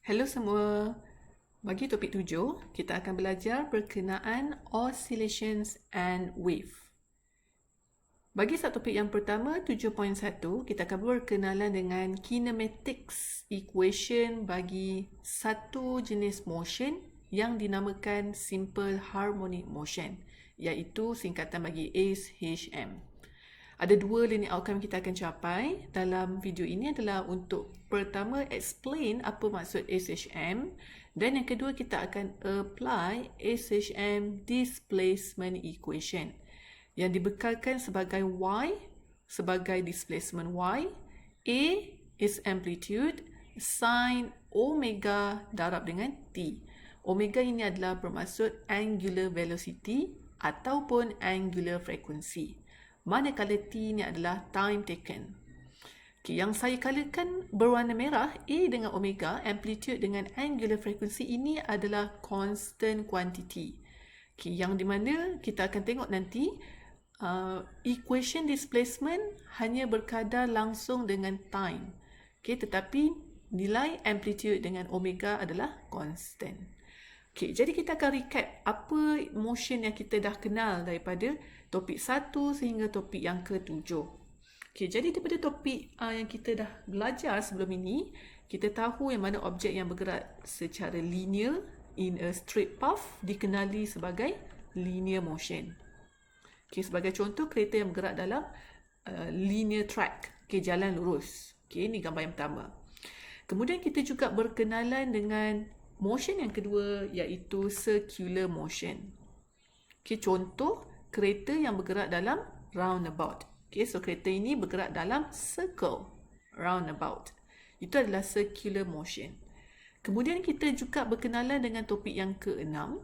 Hello semua. Bagi topik 7, kita akan belajar berkenaan oscillations and wave. Bagi subtopik yang pertama, 7.1, kita akan berkenalan dengan kinematics equation bagi satu jenis motion yang dinamakan simple harmonic motion, iaitu singkatan bagi SHM. Ada dua linear outcome kita akan capai dalam video ini adalah untuk pertama explain apa maksud SHM dan yang kedua kita akan apply SHM displacement equation yang dibekalkan sebagai Y sebagai displacement Y, A is amplitude, sin omega darab dengan T. Omega ini adalah bermaksud angular velocity ataupun angular frequency. Manakala T ni adalah time taken. Okay, yang saya colourkan berwarna merah, A dengan omega, amplitude dengan angular frequency ini adalah constant quantity. Okay, yang di mana kita akan tengok nanti, equation displacement hanya berkadar langsung dengan time. Okay, tetapi nilai amplitude dengan omega adalah constant. Okay, jadi kita akan recap apa motion yang kita dah kenal daripada topik 1 sehingga topik yang ke-7. Okay, jadi daripada topik yang kita dah belajar sebelum ini, kita tahu yang mana objek yang bergerak secara linear in a straight path dikenali sebagai linear motion. Okay, sebagai contoh, kereta yang bergerak dalam linear track, okay, jalan lurus. Okay, ini gambar yang pertama. Kemudian kita juga berkenalan dengan motion yang kedua, iaitu circular motion. Okay, contoh kereta yang bergerak dalam roundabout. Okay, so kereta ini bergerak dalam circle, roundabout. Itu adalah circular motion. Kemudian kita juga berkenalan dengan topik yang ke-6,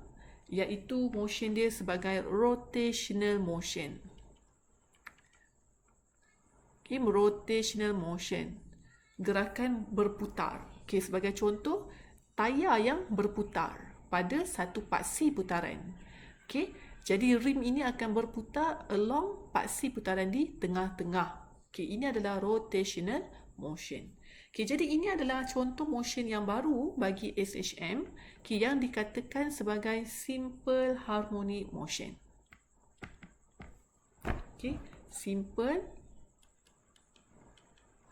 iaitu motion dia sebagai rotational motion. Okay, rotational motion, gerakan berputar. Okay, sebagai contoh, tayar yang berputar pada satu paksi putaran. Okay, jadi rim ini akan berputar along paksi putaran di tengah-tengah. Okay, ini adalah rotational motion. Okay, jadi ini adalah contoh motion yang baru bagi SHM, okay, yang dikatakan sebagai simple harmonic motion. Okay, simple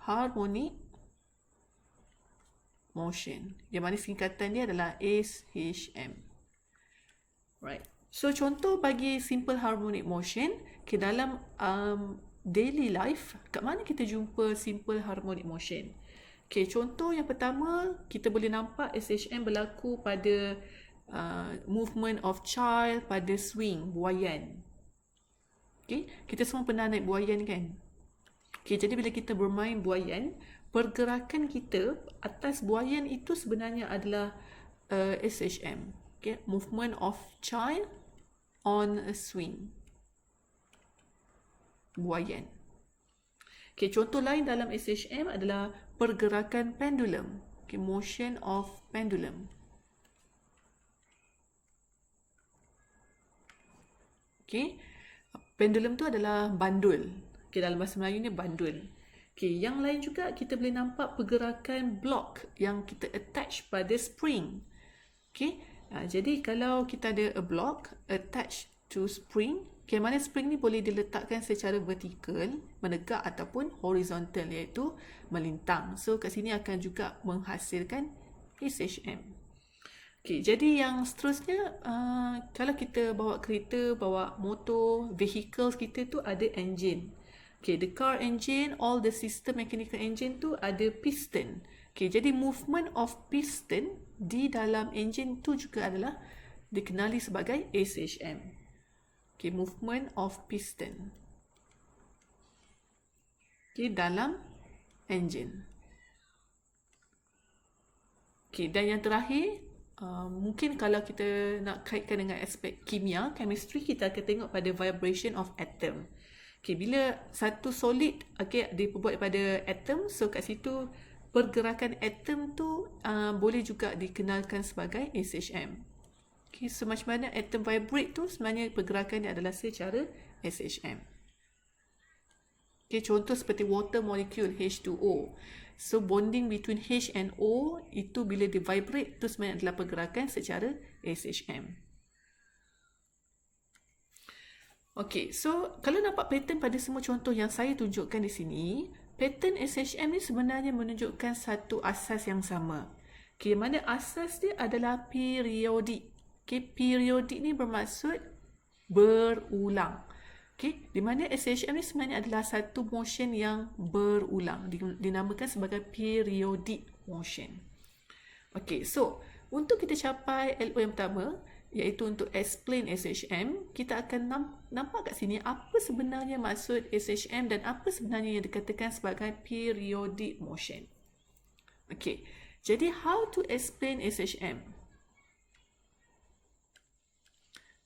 harmonic motion, yang mana singkatan dia adalah SHM. Right. So, contoh bagi simple harmonic motion, ke dalam daily life, kat mana kita jumpa simple harmonic motion? Okay, contoh yang pertama, kita boleh nampak SHM berlaku pada movement of child pada swing, buaian. Okay, kita semua pernah naik buaian kan? Okay, jadi bila kita bermain buaian, pergerakan kita atas buaian itu sebenarnya adalah SHM. Okay, movement of child on a swing, buaian. Okay, contoh lain dalam SHM adalah pergerakan pendulum. Okay, motion of pendulum. Okay, pendulum tu adalah bandul. Okay, dalam bahasa Melayu ni bandul. Okay, yang lain juga kita boleh nampak pergerakan block yang kita attach pada spring. Okay, jadi kalau kita ada a block attached to spring, okay, mana spring ni boleh diletakkan secara vertikal, menegak ataupun horizontal, iaitu melintang. So kat sini akan juga menghasilkan SHM. Okay, jadi yang seterusnya, kalau kita bawa kereta, bawa motor, vehicles kita tu ada engine. Okay, the car engine, all the system mechanical engine tu ada piston. Okay, jadi movement of piston di dalam engine tu juga adalah dikenali sebagai SHM. Okay, movement of piston. Okay, dalam engine. Okay, dan yang terakhir, mungkin kalau kita nak kaitkan dengan aspek kimia, chemistry, kita akan tengok pada vibration of atom. Okay, bila satu solid, okay, diperbuat pada atom, so kat situ pergerakan atom tu boleh juga dikenalkan sebagai SHM. Okay, so macam mana atom vibrate tu sebenarnya pergerakan dia adalah secara SHM. Okay, contoh seperti water molecule H2O. So bonding between H and O itu bila dia vibrate itu sebenarnya adalah pergerakan secara SHM. Okay, so kalau nampak pattern pada semua contoh yang saya tunjukkan di sini, pattern SHM ni sebenarnya menunjukkan satu asas yang sama. Okay, mana asas dia adalah periodik. Okay, periodik ni bermaksud berulang. Okay, di mana SHM ni sebenarnya adalah satu motion yang berulang. Dinamakan sebagai periodic motion. Okay, so untuk kita capai LO yang pertama, iaitu untuk explain SHM, kita akan nampak kat sini apa sebenarnya maksud SHM dan apa sebenarnya yang dikatakan sebagai periodic motion. Okay, jadi how to explain SHM?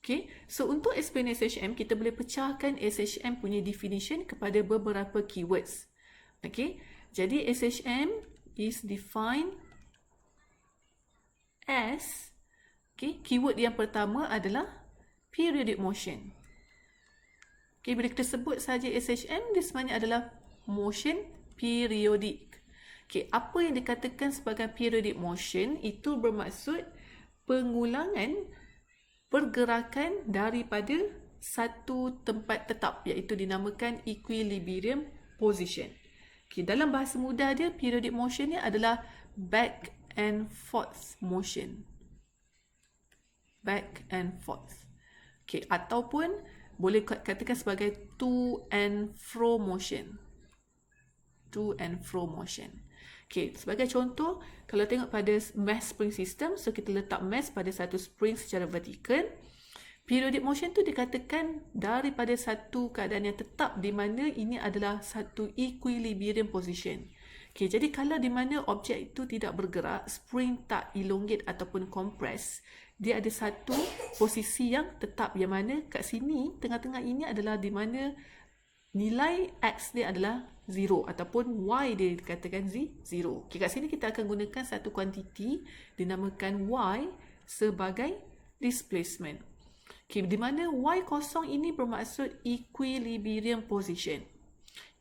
Okay, so untuk explain SHM, kita boleh pecahkan SHM punya definition kepada beberapa keywords. Okay, jadi SHM is defined as, okay, keyword yang pertama adalah periodic motion. Okay, bila kita sebut saja SHM, dia sebenarnya adalah motion periodic. Okay, apa yang dikatakan sebagai periodic motion itu bermaksud pengulangan pergerakan daripada satu tempat tetap, iaitu dinamakan equilibrium position. Okay, dalam bahasa mudah dia, periodic motion ni adalah back and forth motion. Back and forth. Okay, ataupun boleh katakan sebagai to and fro motion. To and fro motion. Okay, sebagai contoh, kalau tengok pada mass spring system, so kita letak mass pada satu spring secara vertikal. Periodic motion tu dikatakan daripada satu keadaan yang tetap di mana ini adalah satu equilibrium position. Okay, jadi kalau di mana objek itu tidak bergerak, spring tak elongate ataupun compress, dia ada satu posisi yang tetap, yang mana kat sini, tengah-tengah ini adalah di mana nilai X dia adalah 0 ataupun Y dia dikatakan 0. Okay, kat sini kita akan gunakan satu kuantiti dinamakan Y sebagai displacement. Okay, di mana Y kosong ini bermaksud equilibrium position.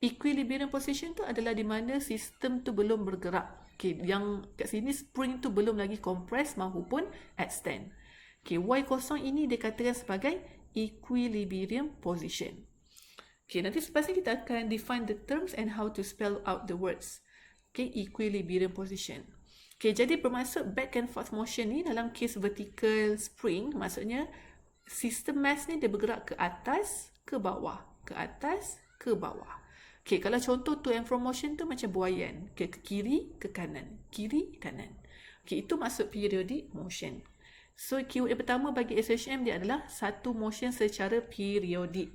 Equilibrium position tu adalah di mana sistem tu belum bergerak. Okay, yang kat sini spring tu belum lagi compress maupun extend. Okay, Y kosong ini dikatakan sebagai equilibrium position. Okay, nanti selepas ni kita akan define the terms and how to spell out the words. Okay, equilibrium position. Okay, jadi bermaksud back and forth motion ni dalam case vertical spring, maksudnya sistem mass ni dia bergerak ke atas, ke bawah, ke atas, ke bawah. Okay, kalau contoh to and fro motion tu macam buaian, ke kiri, ke kanan, kiri, kanan. Okay, itu maksud periodic motion. So, keyword yang pertama bagi SHM dia adalah satu motion secara periodik.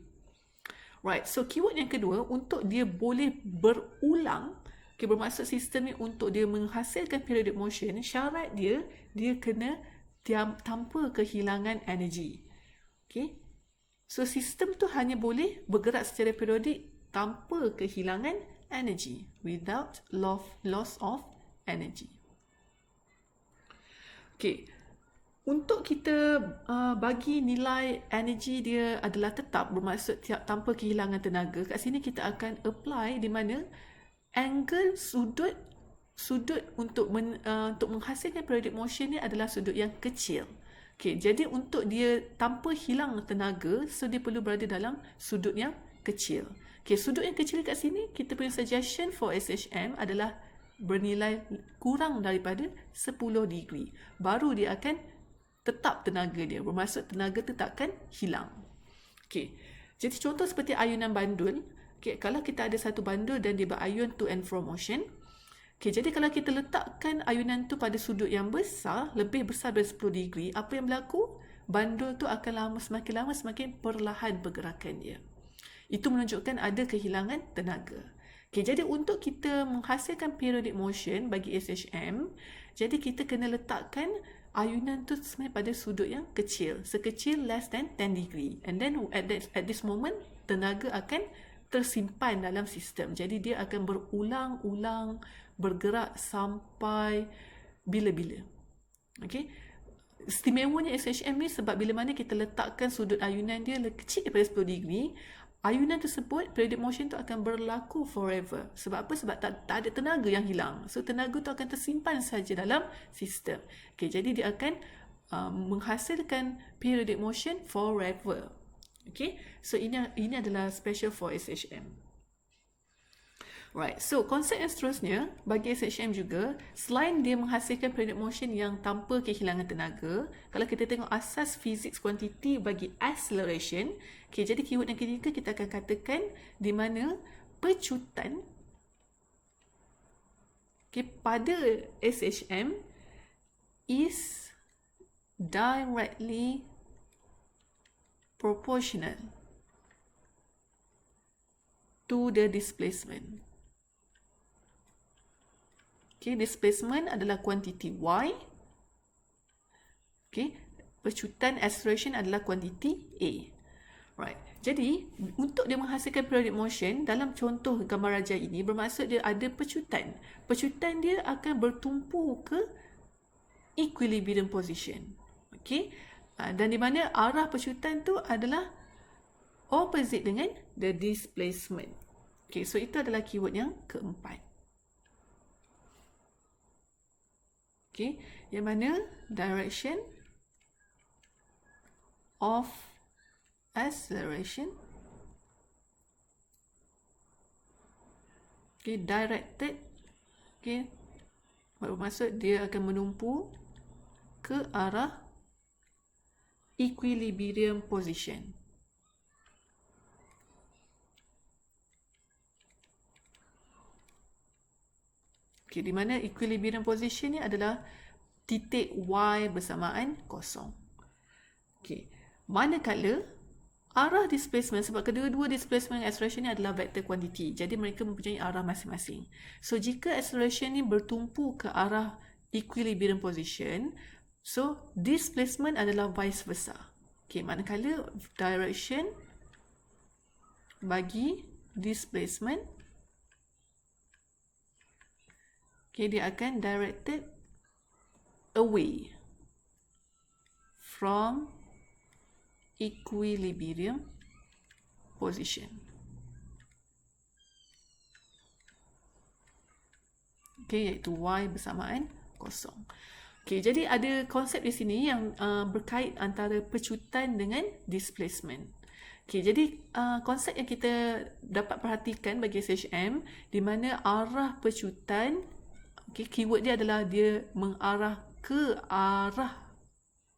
Right, so keyword yang kedua, untuk dia boleh berulang, okay, bermaksud sistem ni untuk dia menghasilkan periodic motion, syarat dia kena tanpa kehilangan energi. Okay, so sistem tu hanya boleh bergerak secara periodik tanpa kehilangan energi, without loss of energy. Okay, untuk kita bagi nilai energi dia adalah tetap, bermaksud tanpa kehilangan tenaga, kat sini kita akan apply di mana angle sudut untuk menghasilkan periodic motion ni adalah sudut yang kecil. Okay, jadi untuk dia tanpa hilang tenaga, so dia perlu berada dalam sudut yang kecil. Okay, sudut yang kecil kat sini, kita punya suggestion for SHM adalah bernilai kurang daripada 10 degree. Baru dia akan tetap tenaga dia, bermaksud tenaga tu takkan hilang. Okay, jadi contoh seperti ayunan bandul. Okay, kalau kita ada satu bandul dan dia berayun to and fro motion. Okay, jadi kalau kita letakkan ayunan tu pada sudut yang besar, lebih besar dari 10 degree, apa yang berlaku? Bandul tu akan semakin lama semakin perlahan pergerakan dia. Itu menunjukkan ada kehilangan tenaga. Okay, jadi untuk kita menghasilkan periodic motion bagi SHM, jadi kita kena letakkan ayunan tu sebenarnya pada sudut yang kecil, sekecil less than 10 degree. And then at this moment, tenaga akan tersimpan dalam sistem. Jadi dia akan berulang-ulang bergerak sampai bila-bila. Okay, istimewanya SHM ni sebab bila mana kita letakkan sudut ayunan dia kecil daripada 10 degree, ayunan tersebut, periodic motion tu akan berlaku forever. Sebab apa? Sebab tak ada tenaga yang hilang. So, tenaga tu akan tersimpan saja dalam sistem. Okay, jadi dia akan menghasilkan periodic motion forever. Okay, so ini adalah special for SHM. Right, so konsep yang seterusnya bagi SHM juga, selain dia menghasilkan periodic motion yang tanpa kehilangan tenaga, kalau kita tengok asas fizik kuantiti bagi acceleration, okay, jadi keyword yang ketiga kita akan katakan di mana pecutan, okay, pada SHM is directly proportional to the displacement. Okay, displacement adalah kuantiti Y. Okay, pecutan acceleration adalah kuantiti A. Right. Jadi, untuk dia menghasilkan periodic motion, dalam contoh gambar rajah ini, bermaksud dia ada pecutan. Pecutan dia akan bertumpu ke equilibrium position. Okay. Dan di mana arah pecutan tu adalah opposite dengan the displacement. Okay, so itu adalah keyword yang keempat. Okay, yang mana direction of acceleration, okay, directed, okay, bermaksud dia akan menumpu ke arah equilibrium position. Okay, di mana equilibrium position ni adalah titik Y bersamaan kosong. Okay, manakala arah displacement, sebab kedua-dua displacement dan acceleration ni adalah vector quantity, jadi mereka mempunyai arah masing-masing. So, jika acceleration ni bertumpu ke arah equilibrium position, so displacement adalah vice versa. Okay, manakala direction bagi displacement, okay, dia akan directed away from equilibrium position. Okay, iaitu Y bersamaan kosong. Okay, jadi ada konsep di sini yang berkait antara pecutan dengan displacement. Okay, jadi konsep yang kita dapat perhatikan bagi SHM, di mana arah pecutan, okay, keyword dia adalah dia mengarah ke arah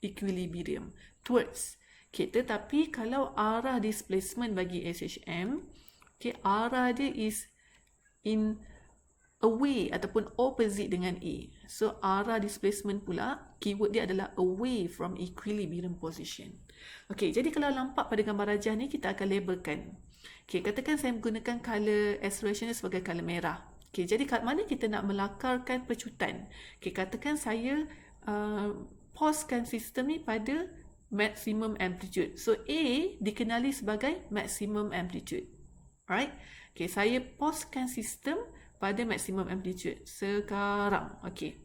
equilibrium, towards. Okay, tetapi kalau arah displacement bagi SHM, okay, arah dia is in away ataupun opposite dengan A. So, arah displacement pula, keyword dia adalah away from equilibrium position. Okay, jadi kalau nampak pada gambar rajah ni, kita akan labelkan. Okay, katakan saya menggunakan color acceleration sebagai color merah. Okay, jadi kat mana kita nak melakarkan pecutan? Okay, katakan saya posekan sistem ni pada maximum amplitude. So, A dikenali sebagai maximum amplitude. Alright? Okay, saya posekan sistem pada maximum amplitude sekarang. Okay.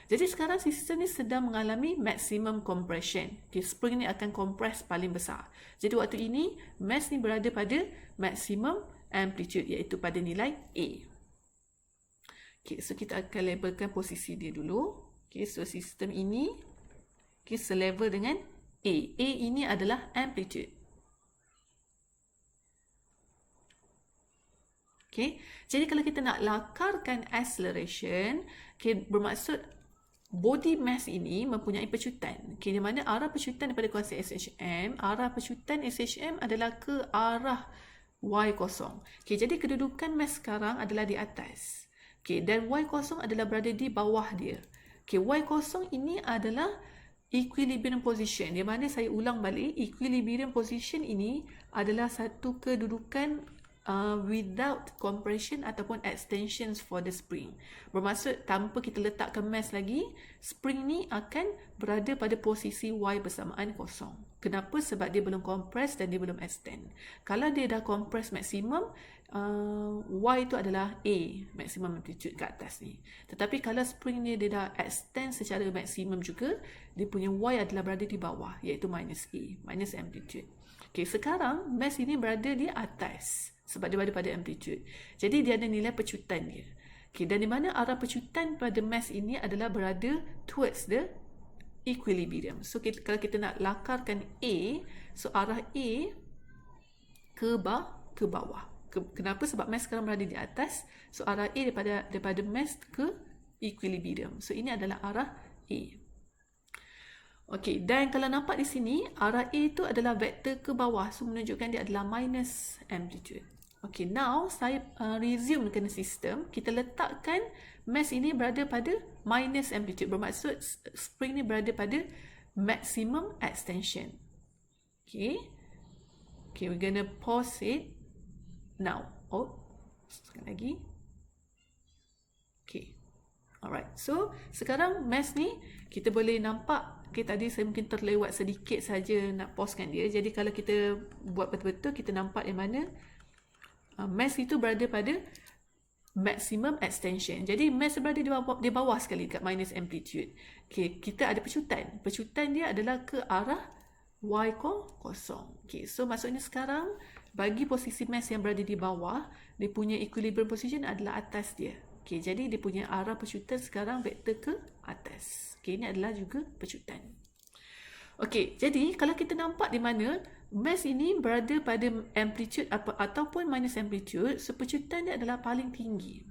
Jadi sekarang sistem ni sedang mengalami maximum compression. Okay, spring ni akan compress paling besar. Jadi waktu ini, mass ni berada pada maximum amplitude, iaitu pada nilai A. Okay, so kita akan labelkan posisi dia dulu. Okay, so sistem ini, okay, selevel dengan A. A ini adalah amplitude. Okay, jadi kalau kita nak lakarkan acceleration, okay, bermaksud body mass ini mempunyai pecutan. Okay, di mana arah pecutan daripada konsep SHM, arah pecutan SHM adalah ke arah Y kosong. Okay, jadi kedudukan mass sekarang adalah di atas. Okay, dan Y kosong adalah berada di bawah dia. Okay, Y kosong ini adalah equilibrium position. Di mana saya ulang balik, equilibrium position ini adalah satu kedudukan without compression ataupun extensions for the spring. Bermaksud tanpa kita letakkan mass lagi, spring ni akan berada pada posisi Y bersamaan kosong. Kenapa? Sebab dia belum compress dan dia belum extend. Kalau dia dah compress maksimum, Y itu adalah A, maximum amplitude kat atas ni. Tetapi kalau spring ni dia dah extend secara maksimum juga, dia punya Y adalah berada di bawah, iaitu minus A, minus amplitude. Okay, sekarang mass ini berada di atas sebab dia berada pada amplitude. Jadi dia ada nilai pecutan dia. Okay, dan di mana arah pecutan pada mass ini adalah berada towards the equilibrium. So kalau kita nak lakarkan A, so arah A ke bawah. Kenapa? Sebab mass sekarang berada di atas. So arah A daripada mass ke equilibrium. So ini adalah arah A. Okey, dan kalau nampak di sini, arah A itu adalah vektor ke bawah. So menunjukkan dia adalah minus amplitude. Okey, now saya resume kena sistem. Kita letakkan mass ini berada pada minus amplitude. Bermaksud spring ni berada pada maximum extension. Okay. Okay, we're gonna pause it now. Oh, sekali lagi. Okay. Alright, so sekarang mass ni kita boleh nampak. Okay, tadi saya mungkin terlewat sedikit saja nak pausekan dia. Jadi kalau kita buat betul-betul, kita nampak yang mana mass itu berada pada maximum extension. Jadi mass berada di bawah sekali kat minus amplitude. Okay, kita ada pecutan. Pecutan dia adalah ke arah Y kosong. Okay, so maksudnya sekarang bagi posisi mass yang berada di bawah, dia punya equilibrium position adalah atas dia. Okay, jadi dia punya arah pecutan sekarang vektor ke atas. Okay, ini adalah juga pecutan. Okay, jadi kalau kita nampak di mana mass ini berada pada amplitude ataupun minus amplitude, so pecutan dia adalah paling tinggi.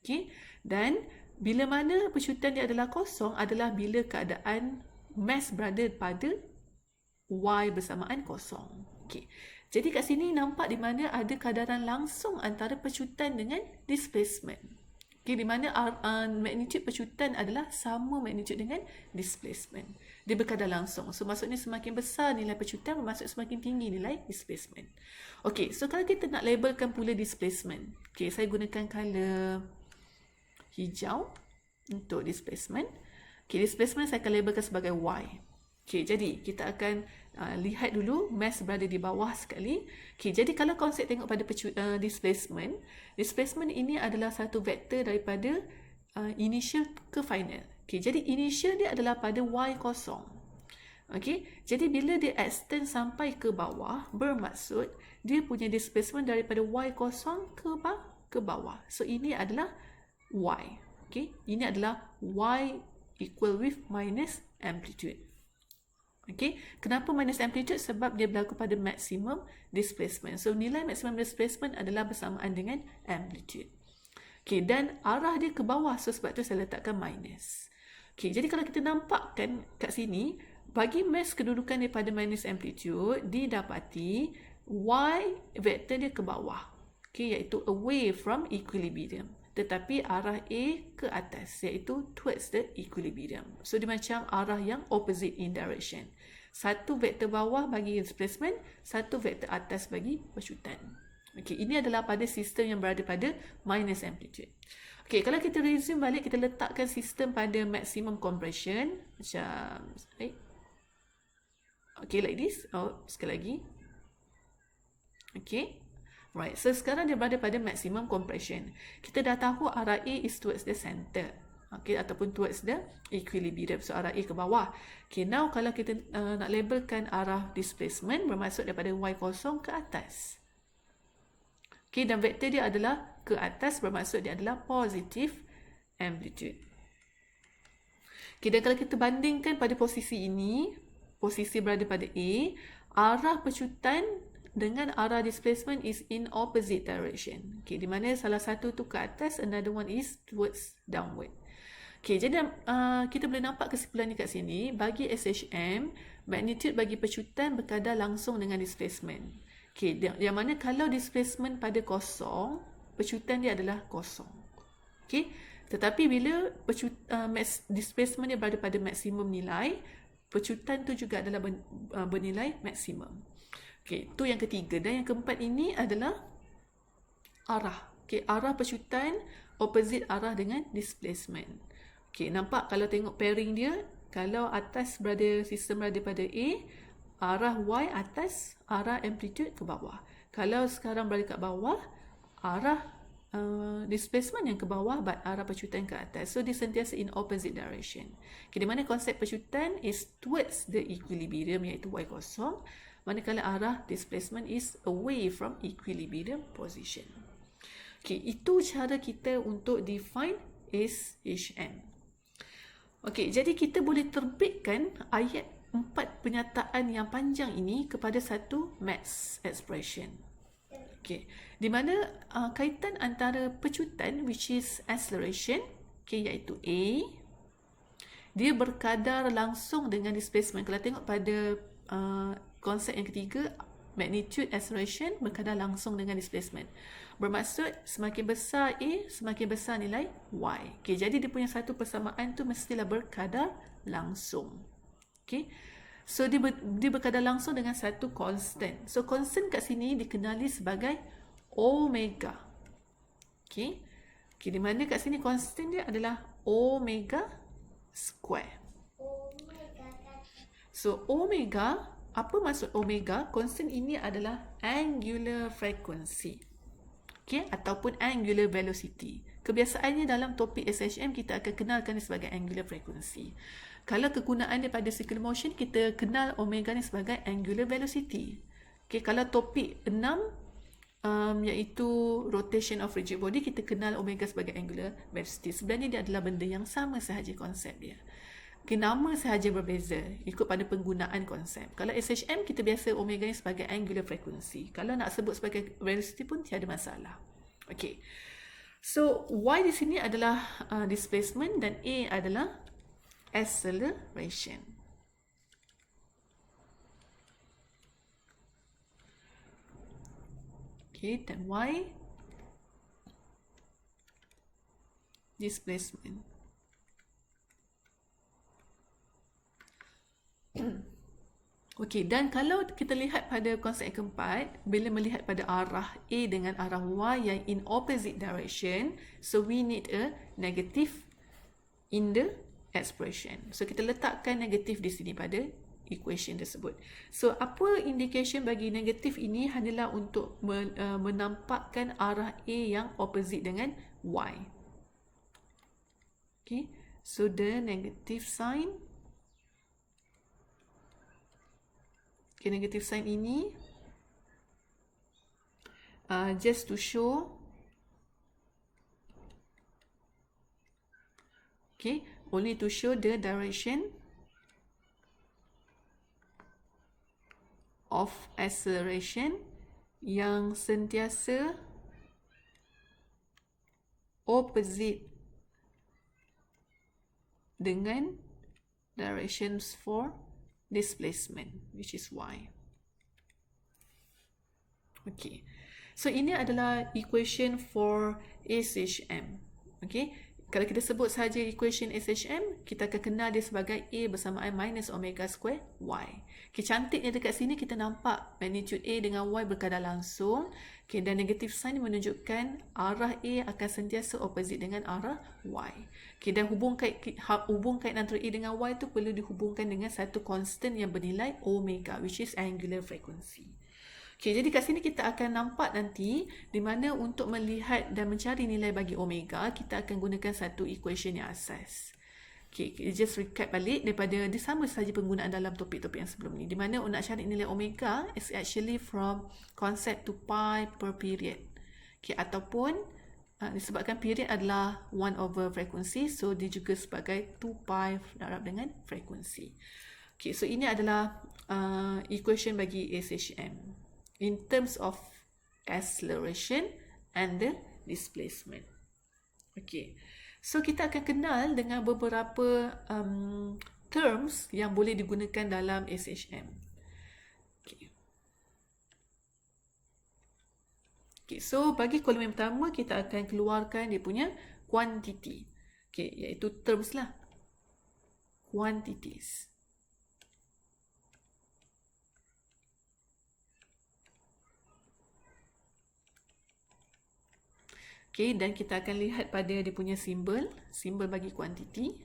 Okay, dan bila mana pecutan dia adalah kosong adalah bila keadaan mass berada pada Y bersamaan kosong. Okay, jadi kat sini nampak di mana ada kadaran langsung antara pecutan dengan displacement. Okay, di mana magnitude pecutan adalah sama magnitude dengan displacement. Dia berkadar langsung. So, maksudnya semakin besar nilai pecutan, bermaksud semakin tinggi nilai displacement. Okay, so kalau kita nak labelkan pula displacement. Okay, saya gunakan color hijau untuk displacement. Okay, displacement saya akan labelkan sebagai Y. Okay, jadi kita akan lihat dulu mass berada di bawah sekali. Okay, jadi kalau konsep tengok pada displacement, displacement ini adalah satu vektor daripada initial ke final. Okay, jadi initial dia adalah pada Y kosong. Okay, jadi bila dia extend sampai ke bawah, bermaksud dia punya displacement daripada Y kosong ke bawah. So ini adalah Y. Okay, ini adalah Y equal with minus amplitude. Okay, kenapa minus amplitude? Sebab dia berlaku pada maximum displacement. So, nilai maximum displacement adalah bersamaan dengan amplitude. Okay, dan arah dia ke bawah. So, sebab tu saya letakkan minus. Okay, jadi kalau kita nampakkan kat sini, bagi mass kedudukan daripada minus amplitude, didapati Y vektor dia ke bawah. Okay, iaitu away from equilibrium. Tetapi arah A ke atas, iaitu towards the equilibrium. So, dia macam arah yang opposite in direction. Satu vektor bawah bagi displacement, satu vektor atas bagi pecutan. Okay, ini adalah pada sistem yang berada pada minus amplitude. Okay, kalau kita resume balik, kita letakkan sistem pada maximum compression. Macam, okay, like this. Oh, sekali lagi. Okay. Right, so sekarang dia berada pada maximum compression. Kita dah tahu arah A is towards the center. Okay, ataupun towards the equilibrium. So, arah A ke bawah. Okay, now kalau kita nak labelkan arah displacement, bermaksud daripada Y kosong ke atas. Okay, dan vektor dia adalah ke atas, bermaksud dia adalah positive amplitude. Okay, dan kalau kita bandingkan pada posisi ini, posisi berada pada A, arah pecutan dengan arah displacement is in opposite direction. Okay, di mana salah satu tu ke atas, another one is towards downward. Okay, jadi kita boleh nampak kesimpulan ni kat sini. Bagi SHM, magnitude bagi pecutan berkadar langsung dengan displacement. Okay, yang mana kalau displacement pada kosong, pecutan dia adalah kosong. Okay, tetapi bila displacement dia berada pada maksimum nilai, pecutan tu juga adalah bernilai maksimum. Okay, tu yang ketiga. Dan yang keempat ini adalah arah. Okay, arah pecutan opposite arah dengan displacement. Okay, nampak kalau tengok pairing dia, kalau atas sistem berada pada A, arah Y atas, arah amplitude ke bawah. Kalau sekarang berada kat bawah, arah displacement yang ke bawah, but arah pecutan ke atas. So, dia sentiasa in opposite direction. Okay, di mana konsep pecutan is towards the equilibrium, iaitu Y kosong. manakala arah displacement is away from equilibrium position. Okay, itu cara kita untuk define SHM. Okay, jadi kita boleh terbitkan ayat 4 penyataan yang panjang ini kepada satu maths expression. Okay, di mana kaitan antara pecutan, which is acceleration, okay, iaitu A, dia berkadar langsung dengan displacement. Kalau tengok pada konsep yang ketiga, magnitude acceleration berkadar langsung dengan displacement. Bermaksud semakin besar A, semakin besar nilai Y. Okay, jadi dia punya satu persamaan tu mestilah berkadar langsung. Okay, so dia berkadar langsung dengan satu constant. So constant kat sini dikenali sebagai omega. Okay, di mana kat sini constant dia adalah omega square. So omega, apa maksud omega? Constant ini adalah angular frequency, okay, ataupun angular velocity. Kebiasaannya dalam topik SHM kita akan kenalkan dia sebagai angular frequency. Kalau kegunaan dia pada circular motion, kita kenal omega ni sebagai angular velocity. Okay, kalau topik 6 iaitu rotation of rigid body, kita kenal omega sebagai angular velocity. Sebenarnya dia adalah benda yang sama sahaja konsep dia. Okay, nama sahaja berbeza ikut pada penggunaan konsep. Kalau SHM, kita biasa omega ni sebagai angular frequency. Kalau nak sebut sebagai velocity pun tiada masalah. Okay, so Y di sini adalah displacement dan A adalah acceleration. Okay, dan Y displacement. Okey, dan kalau kita lihat pada konsep keempat, bila melihat pada arah A dengan arah Y yang in opposite direction, so we need a negative in the expression. So kita letakkan negatif di sini pada equation tersebut. So apa indication bagi negatif ini hanyalah untuk menampakkan arah A yang opposite dengan Y. Okay, so the negative sign, okay, negative sign ini just to show, okay, only to show the direction of acceleration yang sentiasa opposite dengan directions for displacement, which is Y. Okay, so ini adalah equation for SHM. Okay, kalau kita sebut sahaja equation SHM, kita akan kenal dia sebagai A bersamaan minus omega square Y. Okay, cantiknya dekat sini kita nampak magnitude A dengan Y berkadar langsung. Okay, dan negative sign menunjukkan arah A akan sentiasa opposite dengan arah Y. Okay, dan hubung kait antara A dengan Y tu perlu dihubungkan dengan satu constant yang bernilai omega, which is angular frequency. Okay, jadi kat sini kita akan nampak nanti di mana untuk melihat dan mencari nilai bagi omega, kita akan gunakan satu equation yang asas. Okay, just recap balik daripada dia sama sahaja penggunaan dalam topik-topik yang sebelum ni. Di mana nak cari nilai omega is actually from concept to pi per period. Okay, ataupun disebabkan period adalah 1 over frequency, so dia juga sebagai 2 pi darab dengan frequency. Okay, so ini adalah equation bagi SHM in terms of acceleration and the displacement. Okay, so kita akan kenal dengan beberapa terms yang boleh digunakan dalam SHM. Okay. Okay, so bagi kolom yang pertama, kita akan keluarkan dia punya quantity. Okay, iaitu terms lah. Quantities. Okay, dan kita akan lihat pada dia punya simbol bagi quantity.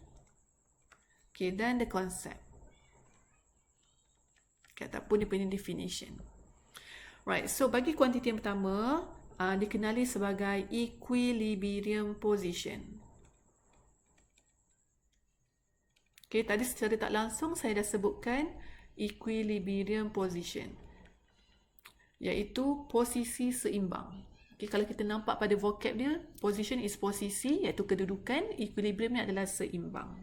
Okay, dan the concept. Okay, ataupun dia punya definition. Right, so bagi quantity yang pertama, dikenali sebagai equilibrium position. Okay, tadi secara tak langsung saya dah sebutkan equilibrium position. iaitu posisi seimbang. Okay, kalau kita nampak pada vocab dia, position is posisi, iaitu kedudukan, equilibrium ni adalah seimbang.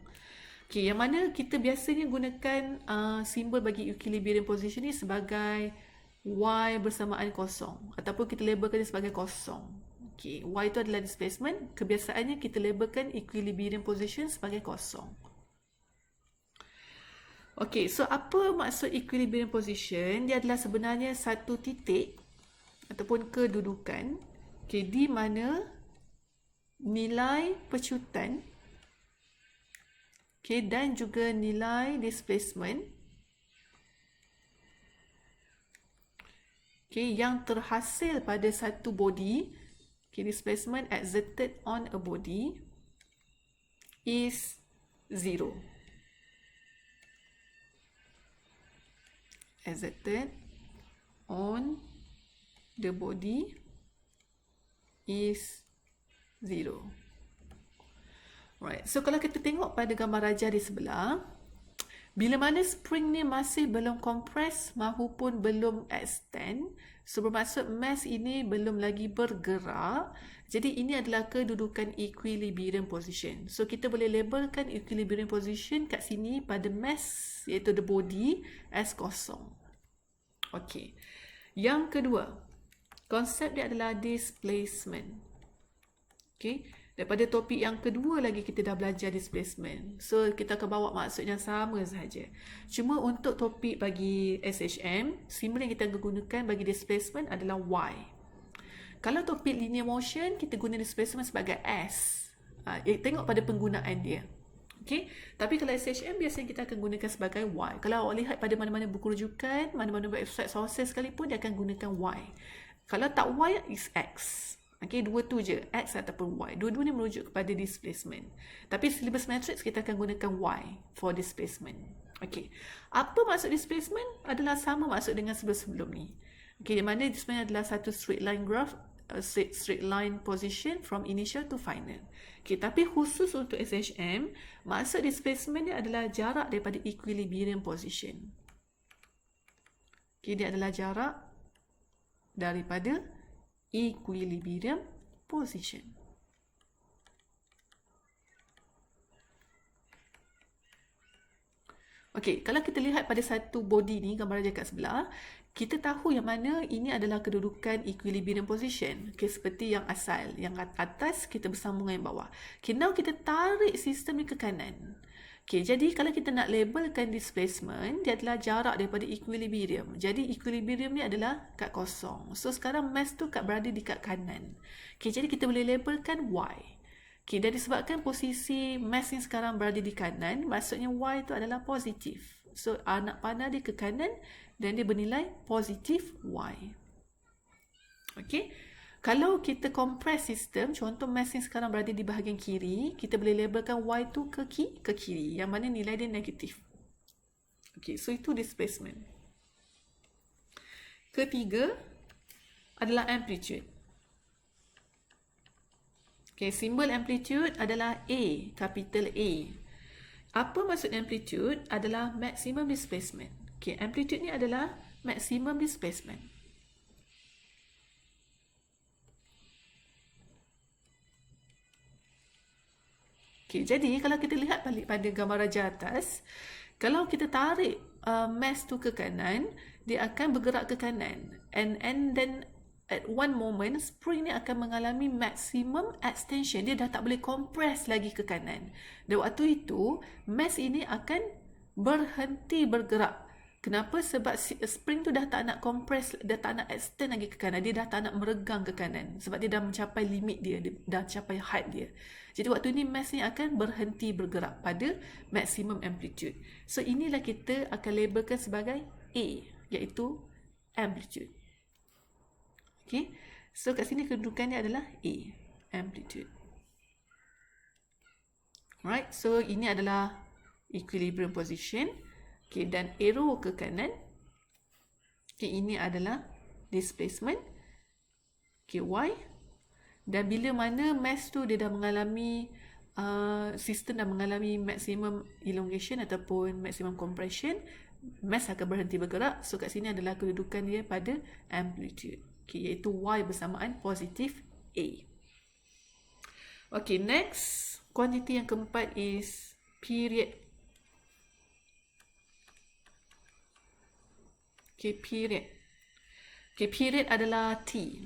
Okay, yang mana kita biasanya gunakan simbol bagi equilibrium position ni sebagai Y bersamaan kosong, ataupun kita labelkan dia sebagai kosong. Okay, Y itu adalah displacement, kebiasaannya kita labelkan equilibrium position sebagai kosong. Okay, so apa maksud equilibrium position? Dia adalah sebenarnya satu titik ataupun kedudukan, okay, di mana nilai pecutan, okay, dan juga nilai displacement, okay, yang terhasil pada satu body, okay, displacement exerted on a body is 0. Exerted on the body is 0. Right. So kalau kita tengok pada gambar rajah di sebelah, bila mana spring ni masih belum compress maupun belum extend, so bermaksud mass ini belum lagi bergerak. Jadi ini adalah kedudukan equilibrium position. So kita boleh labelkan equilibrium position kat sini pada mass, iaitu the body, as kosong. Okey. Yang kedua, konsep dia adalah displacement. Okey. Daripada topik yang kedua lagi kita dah belajar displacement. So kita akan bawa maksud yang sama sahaja. Cuma untuk topik bagi SHM, simbol yang kita akan gunakan bagi displacement adalah Y. Kalau topik linear motion, kita guna displacement sebagai S. Tengok pada penggunaan dia. Okay? Tapi kalau SHM, biasanya kita akan gunakan sebagai Y. Kalau awak lihat pada mana-mana buku rujukan, mana-mana website sources sekalipun, dia akan gunakan Y. Kalau tak Y, is X. Okay, dua tu je, X ataupun Y. Dua-dua ni merujuk kepada displacement. Tapi syllabus matrix kita akan gunakan Y for displacement. Okay. Apa maksud displacement? Adalah sama maksud dengan sebelum-sebelum ni. Okay, di mana displacement adalah satu straight line graph, straight line position from initial to final. Okay, tapi khusus untuk SHM, maksud displacement dia adalah jarak daripada equilibrium position. Okay, dia adalah jarak daripada equilibrium position. Okey, kalau kita lihat pada satu body ni, gambar raja kat sebelah, kita tahu yang mana ini adalah kedudukan equilibrium position. Okey, seperti yang asal, yang atas kita bersambung dengan yang bawah. Okey, now kita tarik sistem ni ke kanan. Okey, jadi kalau kita nak labelkan displacement, dia adalah jarak daripada equilibrium. Jadi equilibrium ni adalah kat kosong. So sekarang mass tu berada di kat kanan. Okey, jadi kita boleh labelkan Y. Okay, dan disebabkan posisi mass yang sekarang berada di kanan, maksudnya Y itu adalah positif. So, anak panah dia ke kanan dan dia bernilai positif Y. Okay. Kalau kita compress sistem, contoh mass yang sekarang berada di bahagian kiri, kita boleh labelkan Y itu ke kiri, yang mana nilai dia negatif. Okay, so itu displacement. Ketiga adalah amplitude. Okay, simbol amplitude adalah A, capital A. Apa maksud amplitude? Adalah maximum displacement. Okay, amplitude ni adalah maximum displacement. Okay, jadi kalau kita lihat balik pada gambar raja atas, kalau kita tarik mass tu ke kanan, dia akan bergerak ke kanan. And then at one moment, spring ni akan mengalami maximum extension. Dia dah tak boleh compress lagi ke kanan. Dan waktu itu, mass ini akan berhenti bergerak. Kenapa? Sebab spring tu dah tak nak compress, dah tak nak extend lagi ke kanan. Dia dah tak nak meregang ke kanan. Sebab dia dah mencapai limit dia, dah mencapai height dia. Jadi waktu ni mass ni akan berhenti bergerak pada maximum amplitude. So inilah kita akan labelkan sebagai A, iaitu amplitude. Okay, so kat sini kedudukannya adalah A, amplitude. Alright, so ini adalah equilibrium position. Okay, dan arrow ke kanan. Okay, ini adalah displacement. Okay, Y. Dan bila mana mass tu dia dah mengalami sistem dah mengalami maximum elongation ataupun maximum compression, mass akan berhenti bergerak. So kat sini adalah kedudukan dia pada amplitude, iaitu Y bersamaan positif A. Next, quantity yang keempat is period. Period adalah T.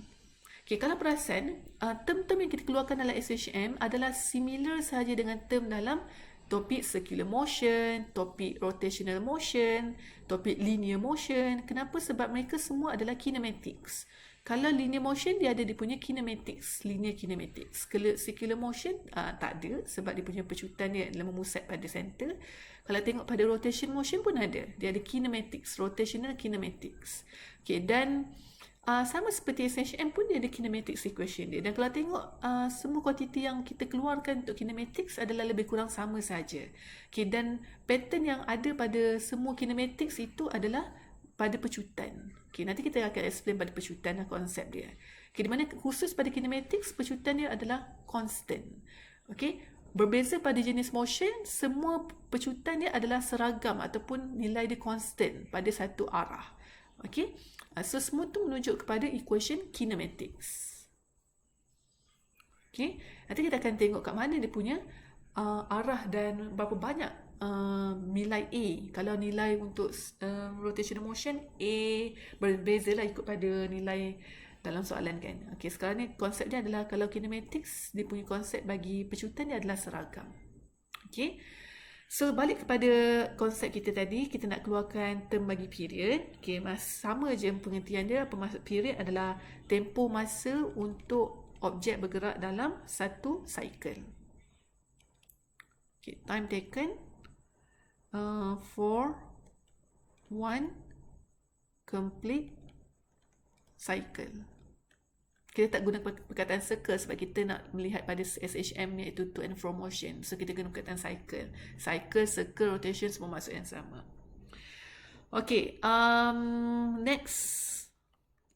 Kalau perasan, term-term yang kita keluarkan dalam SHM adalah similar sahaja dengan term dalam topik circular motion, topik rotational motion, topik linear motion. Kenapa? Sebab mereka semua adalah kinematics. Kalau linear motion, dia ada dia punya kinematics, linear kinematics. Kalau circular motion, tak ada sebab dia punya pecutan dia adalah memusat pada center. Kalau tengok pada rotation motion pun ada. Dia ada kinematics, rotational kinematics. Dan sama seperti SHM pun dia ada kinematics equation dia. Dan kalau tengok semua kuantiti yang kita keluarkan untuk kinematics adalah lebih kurang sama saja. Dan pattern yang ada pada semua kinematics itu adalah pada pecutan. Nanti kita akan explain pada pecutan dan konsep dia. Di mana khusus pada kinematics, pecutan dia adalah constant. Berbeza pada jenis motion, semua pecutan dia adalah seragam ataupun nilai dia constant pada satu arah. So semua tu menunjuk kepada equation kinematics. Nanti kita akan tengok kat mana dia punya arah dan berapa banyak nilai A. Kalau nilai untuk rotational motion, A berbeza lah ikut pada nilai dalam soalan kan. Sekarang ni konsep dia adalah kalau kinematics, dia punya konsep bagi pecutan dia adalah seragam. So balik kepada konsep kita tadi, kita nak keluarkan term bagi period. Sama je pengertian dia. Maksud period adalah tempoh masa untuk objek bergerak dalam satu cycle. Time taken for one complete cycle. Kita tak guna perkataan circle sebab kita nak melihat pada SHM ni, iaitu to and fro motion. So kita guna perkataan cycle. Cycle, circle, rotation semua maksud yang sama. Next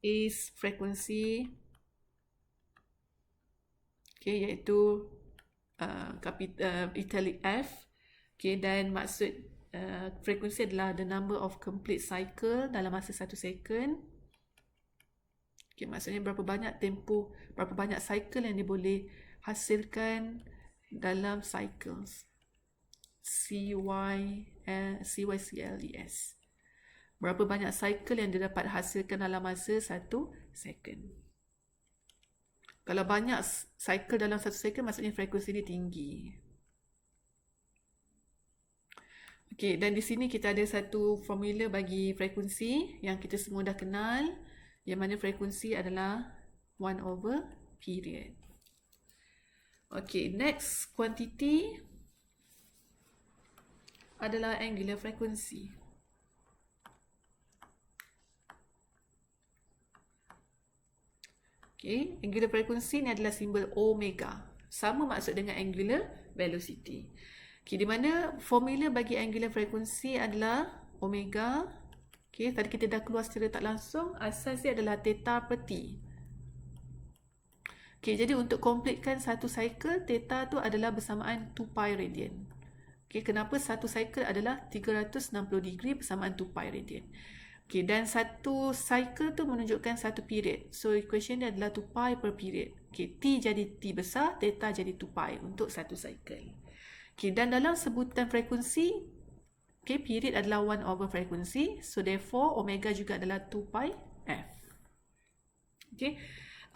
is frequency. Iaitu italic F. Dan maksud frekuensi adalah the number of complete cycle dalam masa 1 second. Maksudnya berapa banyak tempoh, berapa banyak cycle yang dia boleh hasilkan dalam cycles. CYCLES. Berapa banyak cycle yang dia dapat hasilkan dalam masa 1 second. Kalau banyak cycle dalam 1 second, maksudnya frekuensi dia tinggi. Dan di sini kita ada satu formula bagi frekuensi yang kita semua dah kenal, yang mana frekuensi adalah 1 over period. Next quantity adalah angular frequency. Angular frequency ni adalah simbol omega. Sama maksud dengan angular velocity. Di mana formula bagi angular frequency adalah omega. Tadi kita dah keluar secara tak langsung, asas dia adalah theta per t. Jadi untuk completekan satu cycle, theta tu adalah bersamaan 2 pi radian. Kenapa satu cycle adalah 360 degree bersamaan 2 pi radian. Dan satu cycle tu menunjukkan satu period. So equation dia adalah 2 pi per period. T jadi T besar, theta jadi 2 pi untuk satu cycle. Dan dalam sebutan frekuensi, period adalah 1 over frekuensi. So therefore, omega juga adalah 2 pi F.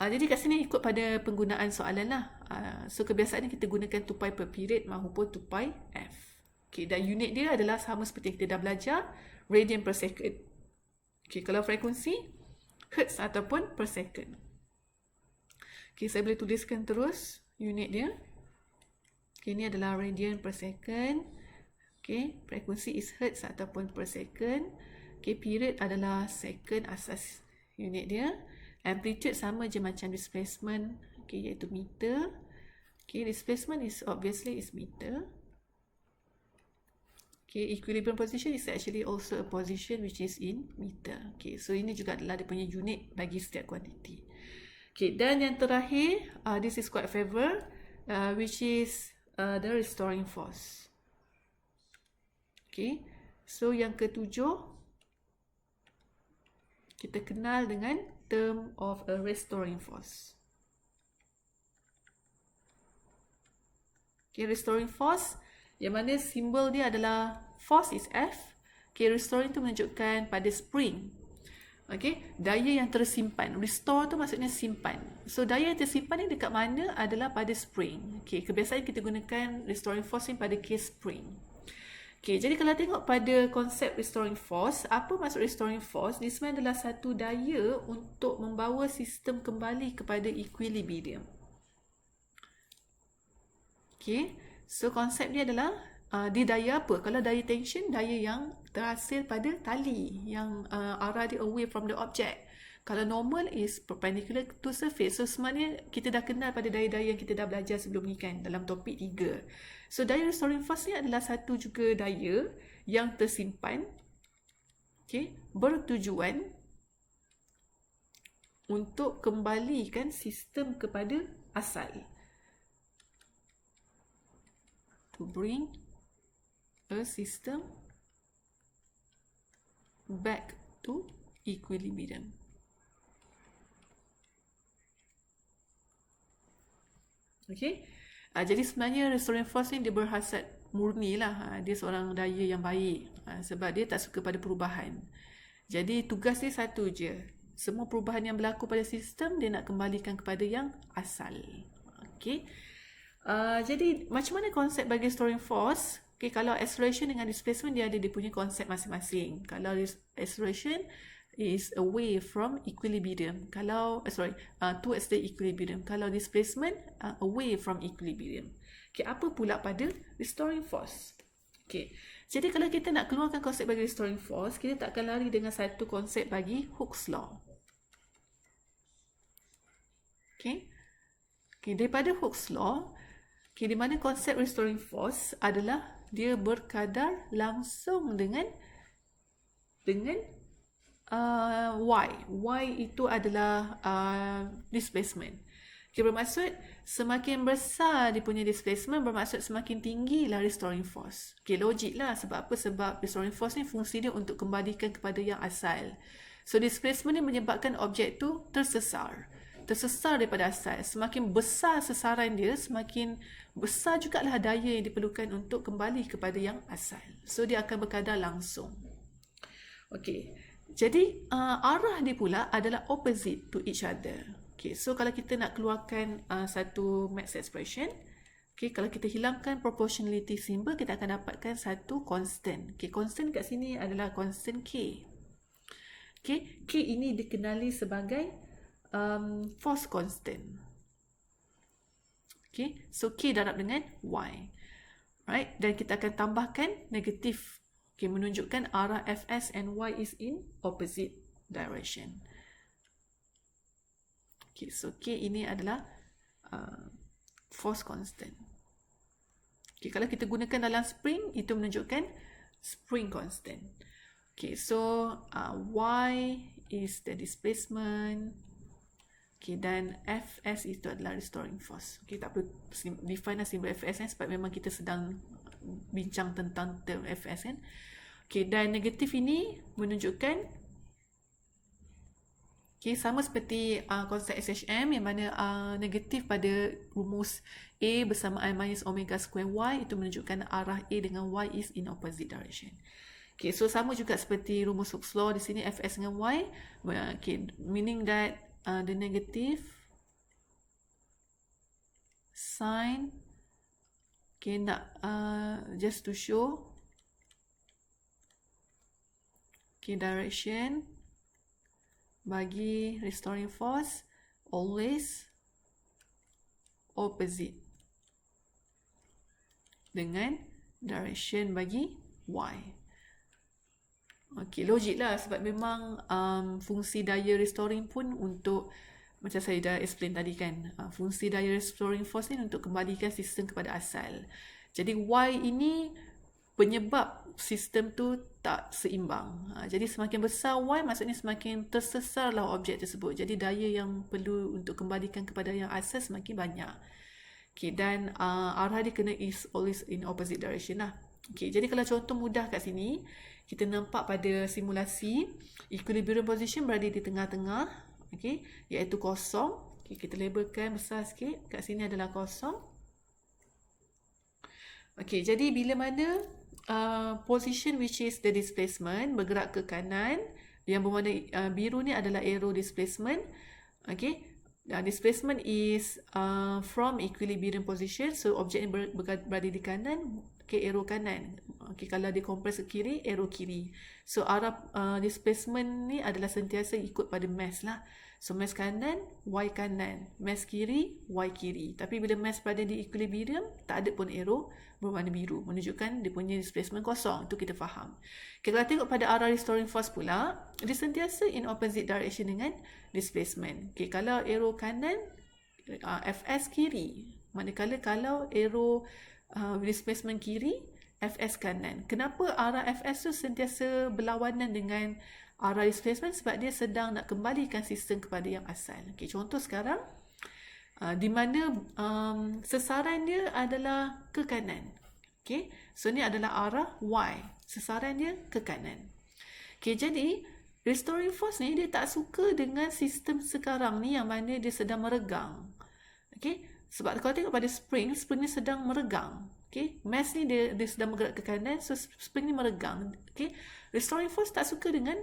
Jadi kat sini ikut pada penggunaan soalan lah. So kebiasaannya kita gunakan 2 pi per period maupun 2 pi F. Dan unit dia adalah sama seperti kita dah belajar, radian per second. Kalau frekuensi, hertz ataupun per second. Saya boleh tuliskan terus unit dia. Ini adalah radian per second. Frekuensi is hertz ataupun per second. Period adalah second asas unit dia. Amplitude sama je macam displacement, iaitu meter. Displacement is obviously is meter. Equilibrium position is actually also a position which is in meter. So ini juga adalah dia punya unit bagi setiap kuantiti. Dan yang terakhir, this is quite favorite, which is the restoring force. Okay, so yang ketujuh, kita kenal dengan term of a restoring force. Okay, restoring force, yang mana simbol dia adalah force is F. Okay, restoring tu menunjukkan pada spring. Okay, daya yang tersimpan. Restore tu maksudnya simpan. So, daya yang tersimpan ni dekat mana adalah pada spring. Okay, kebiasaan kita gunakan restoring force ni pada case spring. Okay, jadi kalau tengok pada konsep restoring force, apa maksud restoring force? Dia sebenarnya adalah satu daya untuk membawa sistem kembali kepada equilibrium. Okay, so konsep dia adalah dia daya apa? Kalau daya tension, daya yang terhasil pada tali yang arah dia away from the object. Kalau normal is perpendicular to surface. So sebenarnya kita dah kenal pada daya-daya yang kita dah belajar sebelum ni kan, dalam topik 3. So daya restoring force ni adalah satu juga daya yang tersimpan, okay, bertujuan untuk kembalikan sistem kepada asal. To bring a system back to equilibrium. Okay, jadi sebenarnya restoring force ni dia berhasrat murni lah. Dia seorang daya yang baik sebab dia tak suka pada perubahan. Jadi tugas dia satu je. Semua perubahan yang berlaku pada sistem dia nak kembalikan kepada yang asal. Okay, jadi macam mana konsep bagi restoring force? Okay, kalau acceleration dengan displacement dia ada dia punya konsep masing-masing. Kalau acceleration is away from equilibrium. Kalau towards the equilibrium. Kalau displacement away from equilibrium. Okay, apa pula pada restoring force? Okay, jadi kalau kita nak keluarkan konsep bagi restoring force, kita tak akan lari dengan satu konsep bagi Hooke's law. Okay, daripada Hooke's law, di mana konsep restoring force adalah dia berkadar langsung dengan Y. Y itu adalah displacement. Okay, bermaksud semakin besar dia punya displacement, bermaksud semakin tinggi lah restoring force. Okay, logik lah. Sebab apa? Sebab restoring force ni fungsi dia untuk kembalikan kepada yang asal. So, displacement ni menyebabkan objek tu tersesar daripada asal. Semakin besar sesaran dia, semakin besar jugalah daya yang diperlukan untuk kembali kepada yang asal. So, dia akan berkadar langsung. Okay, jadi arah dia pula adalah opposite to each other. Okay, so kalau kita nak keluarkan satu maths expression, okay, kalau kita hilangkan proportionality symbol, kita akan dapatkan satu constant. Okay, constant kat sini adalah constant K. Okay, K ini dikenali sebagai force constant. Okay, so K darab dengan Y. Right, dan kita akan tambahkan negatif. Okay, menunjukkan arah Fs and Y is in opposite direction. Okay, so K ini adalah force constant. Okay, kalau kita gunakan dalam spring, itu menunjukkan spring constant. Okay, so Y is the displacement. Okay, dan Fs itu adalah restoring force. Okay, tak perlu define simbol Fs sebab memang kita sedang bincang tentang term Fs kan. Okay, dan negatif ini menunjukkan, okay, sama seperti konsep SHM yang mana negatif pada rumus A bersama I minus omega square Y itu menunjukkan arah A dengan Y is in opposite direction. Okay, so sama juga seperti rumus Hooke's law di sini Fs dengan Y. Okay, meaning that the negative sign, okay, nak just to show, okay, direction bagi restoring force always opposite dengan direction bagi Y. Okay, logik lah sebab memang fungsi daya restoring pun untuk, macam saya dah explain tadi kan, fungsi daya restoring force ni untuk kembalikan sistem kepada asal. Jadi Y ini penyebab sistem tu tak seimbang. Jadi semakin besar Y, maksudnya semakin tersesarlah objek tersebut. Jadi daya yang perlu untuk kembalikan kepada yang asal semakin banyak. Okay, dan arah dia kena is always in opposite direction lah. Okay, jadi kalau contoh mudah kat sini, kita nampak pada simulasi, equilibrium position berada di tengah-tengah, okay, iaitu kosong. Okay, kita labelkan besar sikit, kat sini adalah kosong. Okay, jadi bila mana position which is the displacement bergerak ke kanan, yang berwarna biru ni adalah arrow displacement. Okay, displacement is from equilibrium position, so objek yang berada di kanan, okay, arrow kanan. Okay, kalau dia compress ke kiri, arrow kiri. So arah displacement ni adalah sentiasa ikut pada mass lah. So mass kanan, y kanan, mass kiri, y kiri. Tapi bila mass berada di equilibrium, tak ada pun arrow berwarna biru, menunjukkan dia punya displacement kosong. Itu kita faham. Okay, kalau tengok pada arah restoring force pula, dia sentiasa in opposite direction dengan displacement. Okay, kalau arrow kanan, Fs kiri. Manakala kalau arrow displacement kiri, Fs kanan. Kenapa arah Fs tu sentiasa berlawanan dengan arah displacement? Sebab dia sedang nak kembalikan sistem kepada yang asal. Okay, contoh sekarang, di mana sasaran dia adalah ke kanan. Okay, so ni adalah arah Y. Sasaran dia ke kanan. Okay, jadi restoring force ni dia tak suka dengan sistem sekarang ni yang mana dia sedang meregang. Okay, sebab kalau tengok pada spring ni sedang meregang. Okay, mass ni dia sedang bergerak ke kanan, so spring ni meregang. Okay, restoring force tak suka dengan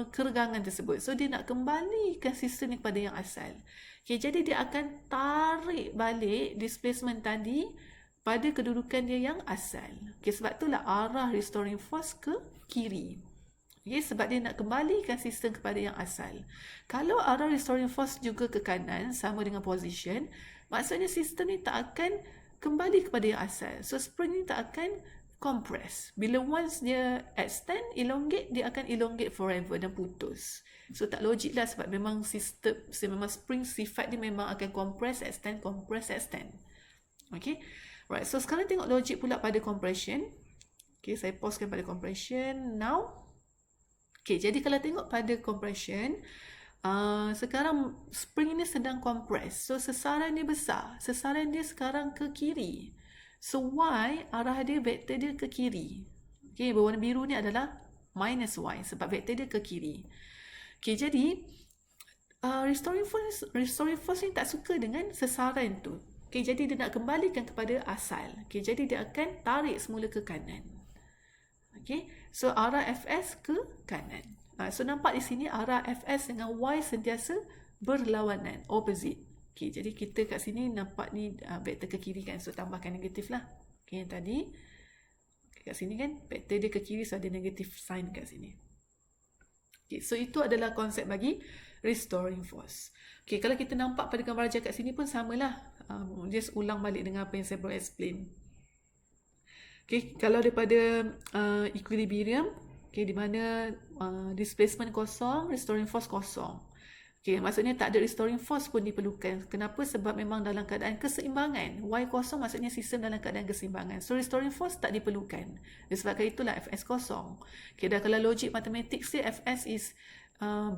keregangan tersebut, so dia nak kembalikan sistem ni kepada yang asal. Okay, jadi dia akan tarik balik displacement tadi pada kedudukan dia yang asal. Okay, sebab itulah arah restoring force ke kiri. Okay, sebab dia nak kembalikan sistem kepada yang asal. Kalau arah restoring force juga ke kanan, sama dengan position, maksudnya sistem ni tak akan kembali kepada yang asal. So spring ni tak akan compress. Bila once dia extend, elongate, dia akan elongate forever dan putus. So tak logik lah, sebab memang memang spring sifat dia memang akan compress, extend, compress, extend. Okay, right. So sekarang tengok logik pula pada compression. Okay, saya pausekan pada compression now. Okay, jadi kalau tengok pada compression, sekarang spring ini sedang compress, so sasaran dia besar, sasaran dia sekarang ke kiri, so Y arah dia, vektor dia ke kiri. Okay, berwarna biru ni adalah minus Y sebab vektor dia ke kiri. Okay, jadi restoring force ni tak suka dengan sasaran tu. Okay, jadi dia nak kembalikan kepada asal. Okay, jadi dia akan tarik semula ke kanan. Okay, so arah Fs ke kanan. So nampak di sini arah Fs dengan Y sentiasa berlawanan, opposite. Okay, jadi kita kat sini nampak ni vektor ke kiri kan, so tambahkan negatif lah. Okay, yang tadi kat sini kan vektor dia ke kiri, so ada negatif sign kat sini. Okay, so itu adalah konsep bagi restoring force. Okay, kalau kita nampak pada gambar ajar kat sini pun samalah. Just ulang balik dengan apa yang saya baru explain. Okay, kalau daripada equilibrium, okay, di mana displacement kosong, restoring force kosong. Okay, maksudnya tak ada restoring force pun diperlukan. Kenapa? Sebab memang dalam keadaan keseimbangan. Y kosong maksudnya sistem dalam keadaan keseimbangan. So restoring force tak diperlukan. Disebabkan itulah Fs kosong. Okay, dan kalau logik matematik dia, Fs is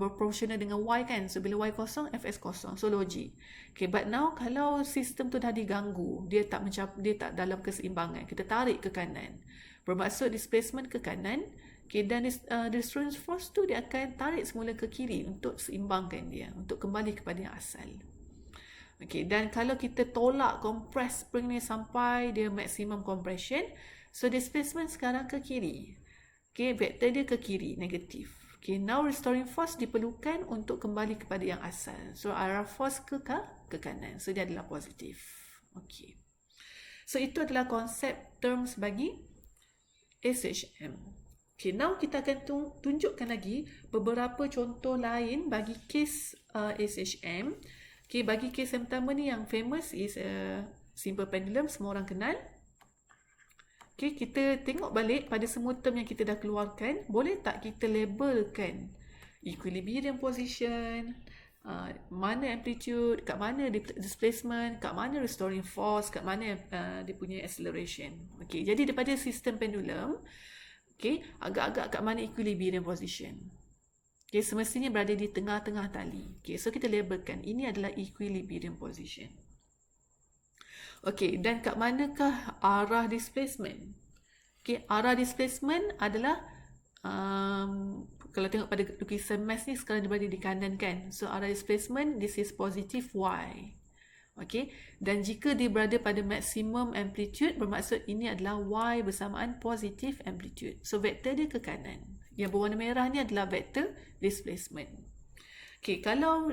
berproporsional dengan Y kan. So bila Y kosong, Fs kosong. So logik. Okay, but now kalau sistem tu dah diganggu, dia tak dalam keseimbangan, kita tarik ke kanan, bermaksud displacement ke kanan. Okay, dan restoring force tu dia akan tarik semula ke kiri untuk seimbangkan dia, untuk kembali kepada yang asal. Okay, dan kalau kita tolak compress spring ni sampai dia maximum compression, so displacement sekarang ke kiri. Okay, vektor dia ke kiri, negatif. Okay, now restoring force diperlukan untuk kembali kepada yang asal. So arah force ke kanan, so dia adalah positif. Okay, so itu adalah konsep terms bagi SHM. Okay, now kita akan tunjukkan lagi beberapa contoh lain bagi case SHM. Okay, bagi case yang pertama ni yang famous is simple pendulum, semua orang kenal. Okay, kita tengok balik pada semua term yang kita dah keluarkan. Boleh tak kita labelkan equilibrium position, mana amplitude, kat mana displacement, kat mana restoring force, kat mana dia punya acceleration. Okay, jadi daripada sistem pendulum, okay, agak-agak kat mana equilibrium position. Okay, semestinya berada di tengah-tengah tali. Okay, so kita labelkan ini adalah equilibrium position. Okey, dan kat manakah arah displacement? Okey, arah displacement adalah kalau tengok pada lukisan mass ni sekarang dia berada di kanan kan. So arah displacement, this is positive y. Okey, dan jika dia berada pada maximum amplitude, bermaksud ini adalah y bersamaan positive amplitude. So vektor dia ke kanan. Yang berwarna merah ni adalah vektor displacement. Okey, kalau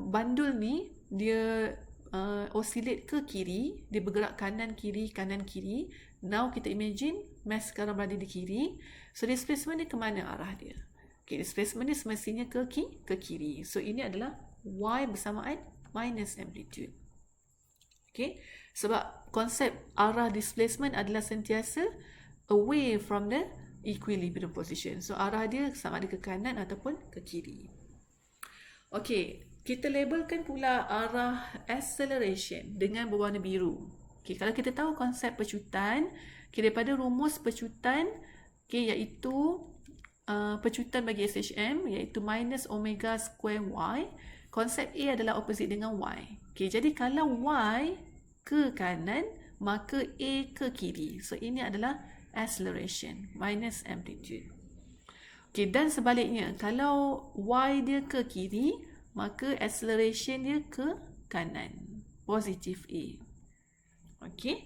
bandul ni dia oscillate ke kiri, dia bergerak kanan kiri. Now kita imagine mass sekarang berada di kiri. So displacement ni ke mana arah dia? Okay, displacement ni semestinya ke kiri. So ini adalah y bersamaan minus amplitude. Okay, sebab konsep arah displacement adalah sentiasa away from the equilibrium position. So arah dia sama ada ke kanan ataupun ke kiri. Okay, kita labelkan pula arah acceleration dengan berwarna biru. Okay, kalau kita tahu konsep pecutan, okay, daripada rumus pecutan, okay, iaitu pecutan bagi SHM, iaitu minus omega square y, konsep A adalah opposite dengan y. Okay, jadi kalau y ke kanan, maka A ke kiri. So ini adalah acceleration, minus amplitude. Okay, dan sebaliknya, kalau y dia ke kiri, maka acceleration dia ke kanan, positive A. Okay,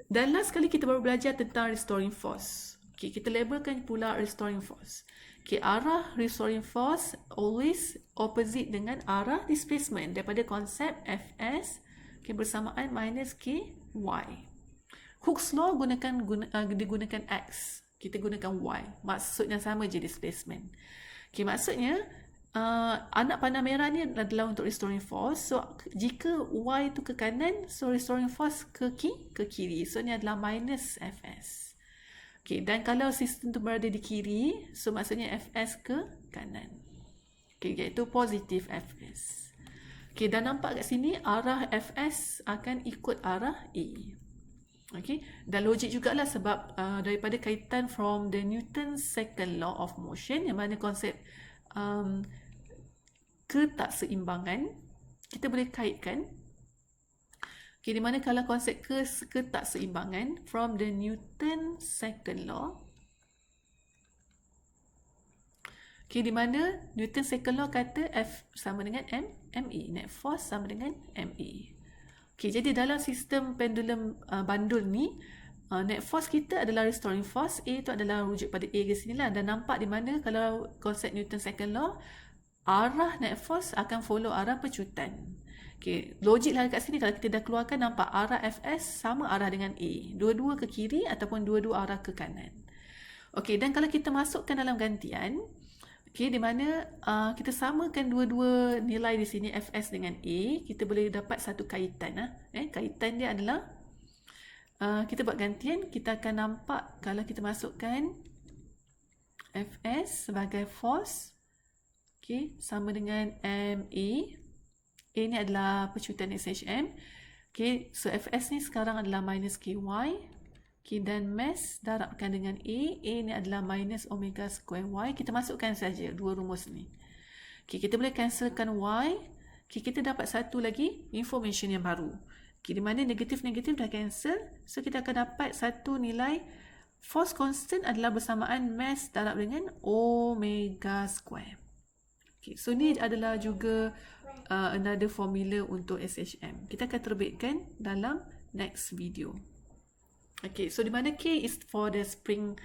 dan last kali kita baru belajar tentang restoring force. Okay, kita labelkan pula restoring force. Okay, arah restoring force always opposite dengan arah displacement daripada konsep Fs, okay, bersamaan minus Ky. Hooke's law digunakan X, kita gunakan Y. Maksudnya sama je displacement. Okay, maksudnya anak panah merah ni adalah untuk restoring force. So jika Y tu ke kanan, so restoring force ke kiri. So ni adalah minus Fs. Okay, dan kalau sistem tu berada di kiri, so maksudnya Fs ke kanan. Okay, iaitu positif Fs. Okay, dan nampak kat sini arah Fs akan ikut arah A. Okay, dan logik jugalah sebab daripada kaitan from the Newton's second law of motion, yang mana konsep ketakseimbangan kita boleh kaitkan. Okay, di mana kalau konsep ketakseimbangan from the Newton second law, okay, di mana Newton second law kata F sama dengan ma, net force sama dengan ma. Okay, jadi dalam sistem pendulum bandul ni, net force kita adalah restoring force, A tu adalah rujuk pada A ke sini lah, dan nampak di mana kalau konsep Newton second law, arah net force akan follow arah pecutan. Okay, logik lah kat sini kalau kita dah keluarkan, nampak arah Fs sama arah dengan A. Dua-dua ke kiri ataupun dua-dua arah ke kanan. Okay, dan kalau kita masukkan dalam gantian, okay, di mana kita samakan dua-dua nilai di sini Fs dengan A, kita boleh dapat satu kaitan. Kaitan dia adalah, kita buat gantian, kita akan nampak kalau kita masukkan Fs sebagai force, okay, sama dengan ma. A ni adalah pecutan SHM. Okay, so Fs ni sekarang adalah minus Ky. Okay, dan mass darabkan dengan A. A ni adalah minus omega square Y. Kita masukkan saja dua rumus ni. Okay, kita boleh cancelkan Y. Okay, kita dapat satu lagi information yang baru. Okay, di mana negatif-negatif dah cancel. So, kita akan dapat satu nilai force constant adalah bersamaan mass darab dengan omega square. Okay, so ni adalah juga another formula untuk SHM. Kita akan terbitkan dalam next video. Okay, so di mana K is for the spring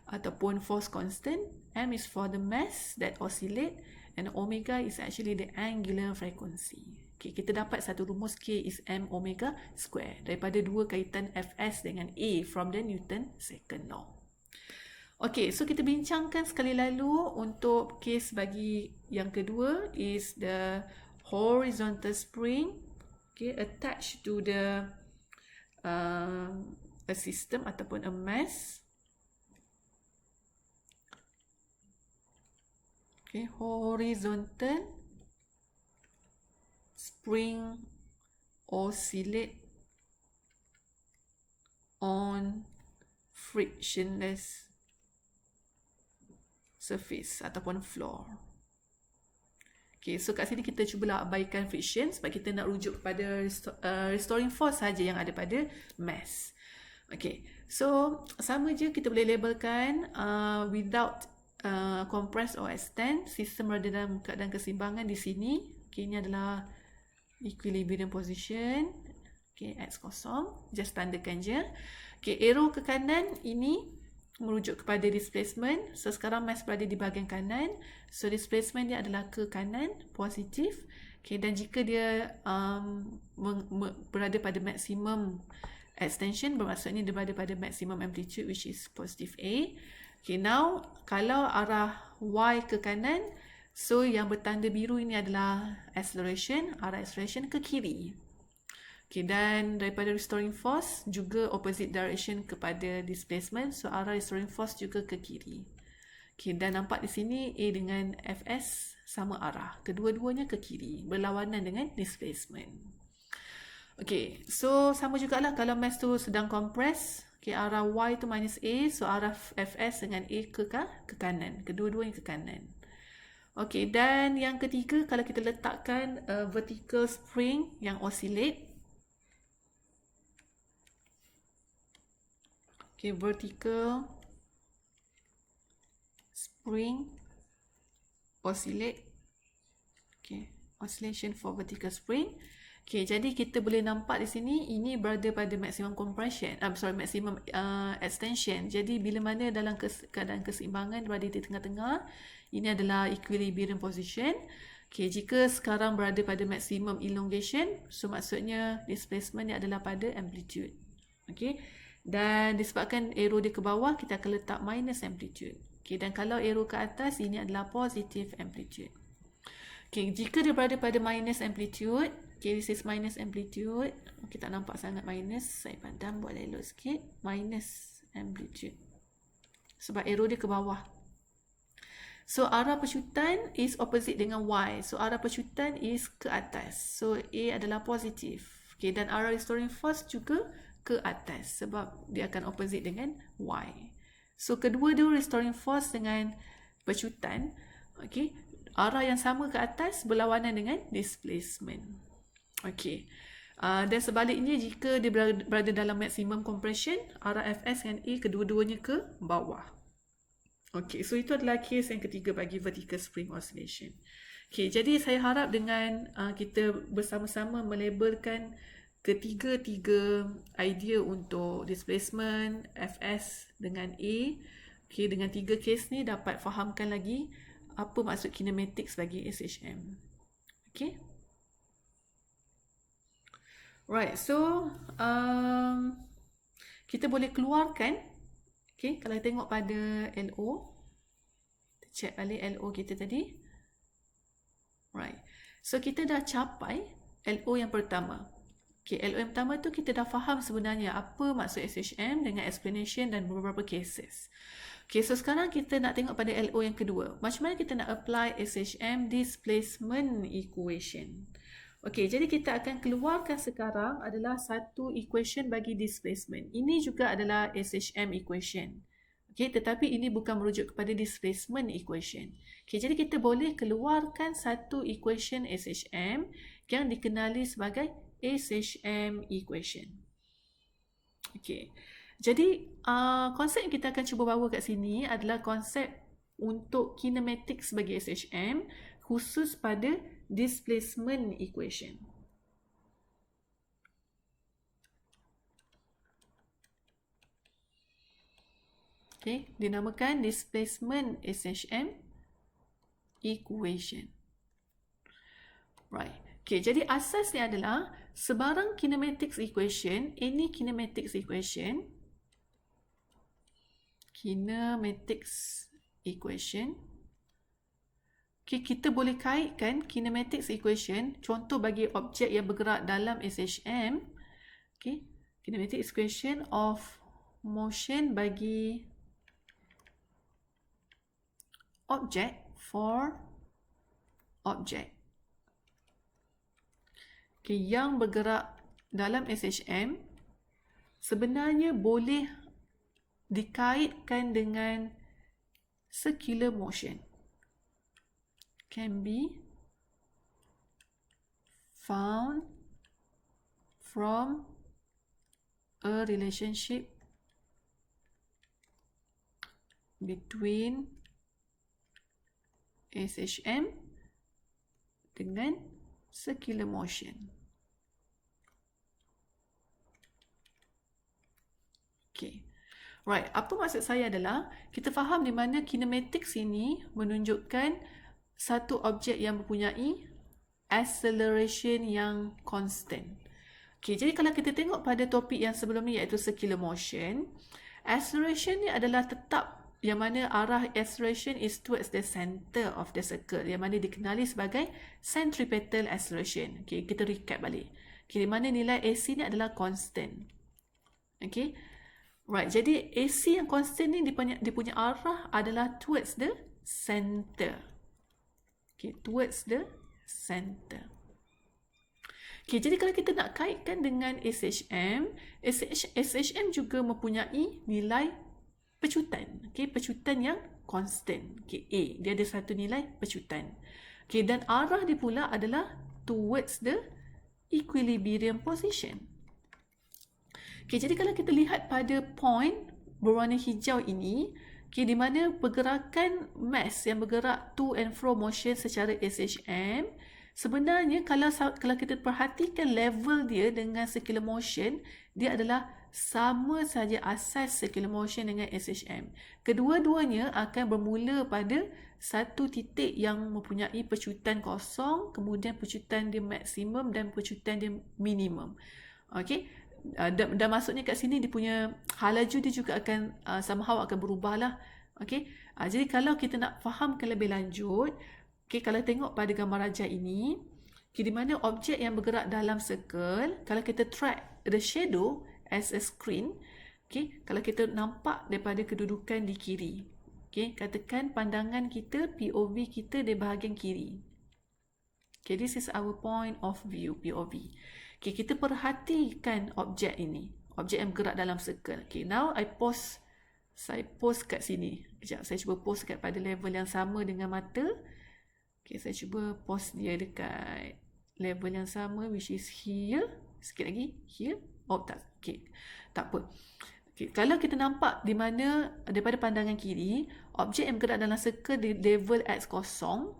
ataupun force constant, M is for the mass that oscillate, and omega is actually the angular frequency. Okay, kita dapat satu rumus K is M omega square daripada dua kaitan Fs dengan A from the Newton second law. Okay, so kita bincangkan sekali lalu untuk kes bagi yang kedua is the horizontal spring, okay, attached to the a system ataupun a mass. Okay, horizontal spring oscillate on frictionless surface ataupun floor. Okay, so kat sini kita cuba abaikan friction sebab kita nak rujuk kepada restoring force saja yang ada pada mass. Okay, so sama je kita boleh labelkan without compress or extend, sistem berada dalam keadaan keseimbangan di sini. Okay, ini adalah equilibrium position. Okay, X kosong, just tandakan je. Okay, arrow ke kanan ini merujuk kepada displacement. So sekarang mass berada di bahagian kanan, so displacement dia adalah ke kanan, positif. Okay, dan jika dia berada pada maximum extension, bermaksudnya dia berada pada maximum amplitude which is positive A. Okay, now kalau arah Y ke kanan, so yang bertanda biru ini adalah acceleration, arah acceleration ke kiri. Okay, dan daripada restoring force juga opposite direction kepada displacement, so arah restoring force juga ke kiri. Okay, dan nampak di sini A dengan Fs sama arah, kedua-duanya ke kiri, berlawanan dengan displacement. Okay, so sama jugalah kalau mass tu sedang compress, okay, arah Y tu minus A, so arah Fs dengan A ke kanan, kedua-duanya ke kanan. Okay, dan yang ketiga, kalau kita letakkan vertical spring yang oscillate, okay, vertical spring oscillate. Okay, oscillation for vertical spring. Okay, jadi kita boleh nampak di sini ini berada pada maximum compression, maximum extension. Jadi bila mana dalam keadaan keseimbangan berada di tengah-tengah, ini adalah equilibrium position. Okay, jika sekarang berada pada maximum elongation, so maksudnya displacement dia adalah pada amplitude. Okay. Dan disebabkan arrow dia ke bawah, kita akan letak minus amplitude. Okay, dan kalau arrow ke atas, ini adalah positive amplitude. Okay, jika dia berada pada minus amplitude, okay, this is minus amplitude. Okay, tak nampak sangat minus. Saya padam, buat elok sikit. Minus amplitude. Sebab arrow dia ke bawah. So, arah pecutan is opposite dengan Y. So, arah pecutan is ke atas. So, A adalah positif. Okay, dan arah restoring force juga ke atas sebab dia akan opposite dengan Y. So kedua-dua restoring force dengan pecutan, okay, arah yang sama ke atas berlawanan dengan displacement. Okay. Dan sebaliknya jika dia berada dalam maximum compression, arah Fs dan A kedua-duanya ke bawah. Okay, so itu adalah case yang ketiga bagi vertical spring oscillation. Okay, jadi saya harap dengan kita bersama-sama melabelkan ketiga-tiga idea untuk displacement, Fs dengan A. Okay, dengan tiga case ni dapat fahamkan lagi apa maksud kinematics bagi SHM. Okay. Right, so kita boleh keluarkan, okay, kalau tengok pada LO, kita check balik LO kita tadi. Right, so kita dah capai LO yang pertama. Okay, LO yang pertama tu kita dah faham sebenarnya apa maksud SHM dengan explanation dan beberapa cases. Okay, so sekarang kita nak tengok pada LO yang kedua. Macam mana kita nak apply SHM displacement equation. Okay, jadi kita akan keluarkan sekarang adalah satu equation bagi displacement. Ini juga adalah SHM equation. Okay, tetapi ini bukan merujuk kepada displacement equation. Okay, jadi kita boleh keluarkan satu equation SHM yang dikenali sebagai SHM equation. Okay, jadi konsep yang kita akan cuba bawa kat sini adalah konsep untuk kinematics bagi SHM khusus pada displacement equation. Okay, dinamakan displacement SHM equation. Right. Okay, jadi asasnya adalah sebarang kinematics equation, any kinematics equation, okay, kita boleh kaitkan kinematics equation, contoh bagi objek yang bergerak dalam SHM, okay, kinematics equation of motion bagi object for object. Okay, yang bergerak dalam SHM sebenarnya boleh dikaitkan dengan circular motion. Can be found from a relationship between SHM dengan circular motion. Okay. Right, apa maksud saya adalah kita faham di mana kinematics ini menunjukkan satu objek yang mempunyai acceleration yang constant. Okay, jadi kalau kita tengok pada topik yang sebelum ni iaitu circular motion, acceleration ni adalah tetap yang mana arah acceleration is towards the center of the circle, yang mana dikenali sebagai centripetal acceleration. Okay, kita recap balik. Okay, di mana nilai AC ni adalah constant. Okay, right, jadi AC yang constant ni dia punya arah adalah towards the center. Okay, towards the center. Okay, jadi kalau kita nak kaitkan dengan SHM, SHM juga mempunyai nilai pecutan. Okay, pecutan yang constant. Okay, A, dia ada satu nilai pecutan. Okay, dan arah dia pula adalah towards the equilibrium position. Okay, jadi kalau kita lihat pada point berwarna hijau ini, okay, di mana pergerakan mass yang bergerak to and fro motion secara SHM, sebenarnya kalau kita perhatikan level dia dengan circular motion, dia adalah sama saja asas circular motion dengan SHM. Kedua-duanya akan bermula pada satu titik yang mempunyai pecutan kosong, kemudian pecutan dia maksimum dan pecutan dia minimum. Okey. Dan maksudnya kat sini dia punya halaju dia juga akan somehow akan berubah lah. Okey. Jadi kalau kita nak fahamkan lebih lanjut, okay, kalau tengok pada gambar rajah ini, okay, di mana objek yang bergerak dalam circle, kalau kita track the shadow as a screen, okay, kalau kita nampak daripada kedudukan di kiri, okay, katakan pandangan kita, POV kita di bahagian kiri. Okay, this is our point of view, POV. Okay, kita perhatikan objek ini, objek yang bergerak dalam circle. Okay, now saya pause kat sini. Sekejap, saya cuba pause kat pada level yang sama dengan mata. Okay, saya cuba pause dia dekat level yang sama, which is here. Sikit lagi, here. Oh, tak. Okay, tak apa. Okay, kalau kita nampak di mana daripada pandangan kiri, objek yang bergerak dalam circle di level X kosong,